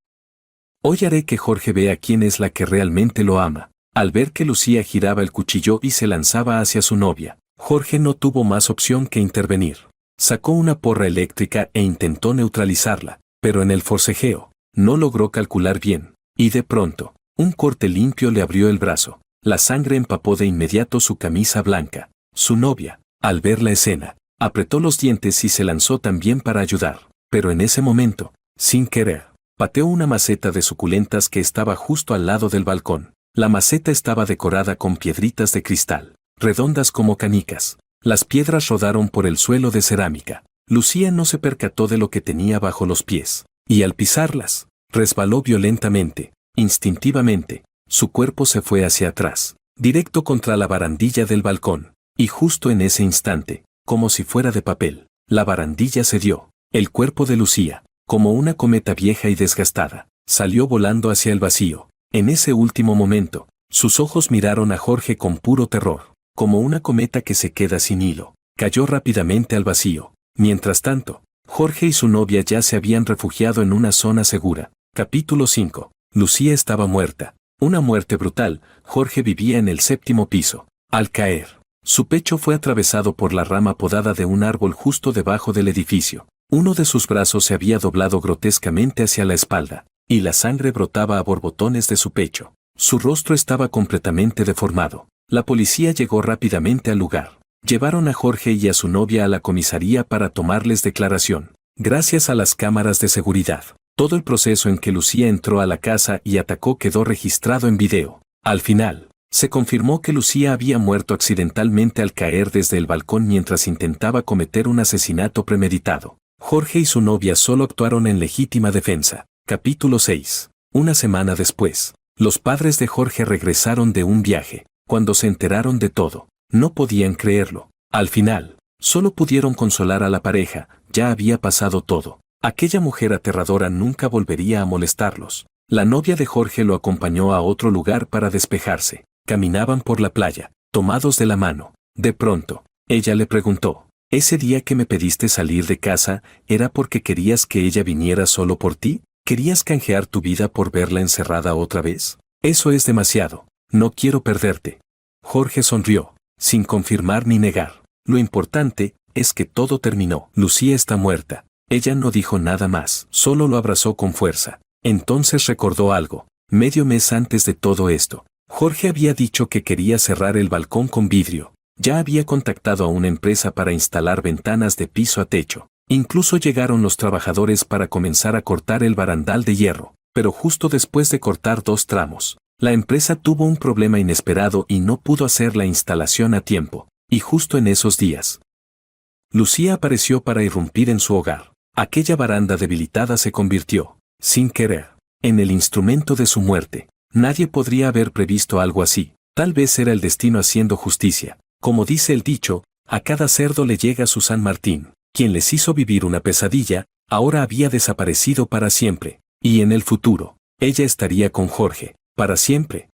Hoy haré que Jorge vea quién es la que realmente lo ama. Al ver que Lucía giraba el cuchillo y se lanzaba hacia su novia, Jorge no tuvo más opción que intervenir. Sacó una porra eléctrica e intentó neutralizarla, pero en el forcejeo, no logró calcular bien, y de pronto, un corte limpio le abrió el brazo. La sangre empapó de inmediato su camisa blanca. Su novia, al ver la escena, apretó los dientes y se lanzó también para ayudar. Pero en ese momento, sin querer, pateó una maceta de suculentas que estaba justo al lado del balcón. La maceta estaba decorada con piedritas de cristal, redondas como canicas. Las piedras rodaron por el suelo de cerámica. Lucía no se percató de lo que tenía bajo los pies, y al pisarlas, resbaló violentamente. Instintivamente, su cuerpo se fue hacia atrás, directo contra la barandilla del balcón, y justo en ese instante, como si fuera de papel. La barandilla cedió. El cuerpo de Lucía, como una cometa vieja y desgastada, salió volando hacia el vacío. En ese último momento, sus ojos miraron a Jorge con puro terror, como una cometa que se queda sin hilo. Cayó rápidamente al vacío. Mientras tanto, Jorge y su novia ya se habían refugiado en una zona segura. Capítulo 5. Lucía estaba muerta. Una muerte brutal. Jorge vivía en el 7º piso. Al caer, su pecho fue atravesado por la rama podada de un árbol justo debajo del edificio. Uno de sus brazos se había doblado grotescamente hacia la espalda, y la sangre brotaba a borbotones de su pecho. Su rostro estaba completamente deformado. La policía llegó rápidamente al lugar. Llevaron a Jorge y a su novia a la comisaría para tomarles declaración. Gracias a las cámaras de seguridad, todo el proceso en que Lucía entró a la casa y atacó quedó registrado en video. Al final, se confirmó que Lucía había muerto accidentalmente al caer desde el balcón mientras intentaba cometer un asesinato premeditado. Jorge y su novia solo actuaron en legítima defensa. Capítulo 6. Una semana después, los padres de Jorge regresaron de un viaje. Cuando se enteraron de todo, no podían creerlo. Al final, solo pudieron consolar a la pareja, ya había pasado todo. Aquella mujer aterradora nunca volvería a molestarlos. La novia de Jorge lo acompañó a otro lugar para despejarse. Caminaban por la playa, tomados de la mano. De pronto, ella le preguntó, ¿ese día que me pediste salir de casa, era porque querías que ella viniera solo por ti? ¿Querías canjear tu vida por verla encerrada otra vez? Eso es demasiado. No quiero perderte. Jorge sonrió, sin confirmar ni negar. Lo importante es que todo terminó. Lucía está muerta. Ella no dijo nada más, solo lo abrazó con fuerza. Entonces recordó algo. Medio mes antes de todo esto, Jorge había dicho que quería cerrar el balcón con vidrio. Ya había contactado a una empresa para instalar ventanas de piso a techo. Incluso llegaron los trabajadores para comenzar a cortar el barandal de hierro. Pero justo después de cortar 2 tramos, la empresa tuvo un problema inesperado y no pudo hacer la instalación a tiempo. Y justo en esos días, Lucía apareció para irrumpir en su hogar. Aquella baranda debilitada se convirtió, sin querer, en el instrumento de su muerte. Nadie podría haber previsto algo así. Tal vez era el destino haciendo justicia. Como dice el dicho, a cada cerdo le llega su San Martín. Quien les hizo vivir una pesadilla, ahora había desaparecido para siempre. Y en el futuro, ella estaría con Jorge, para siempre.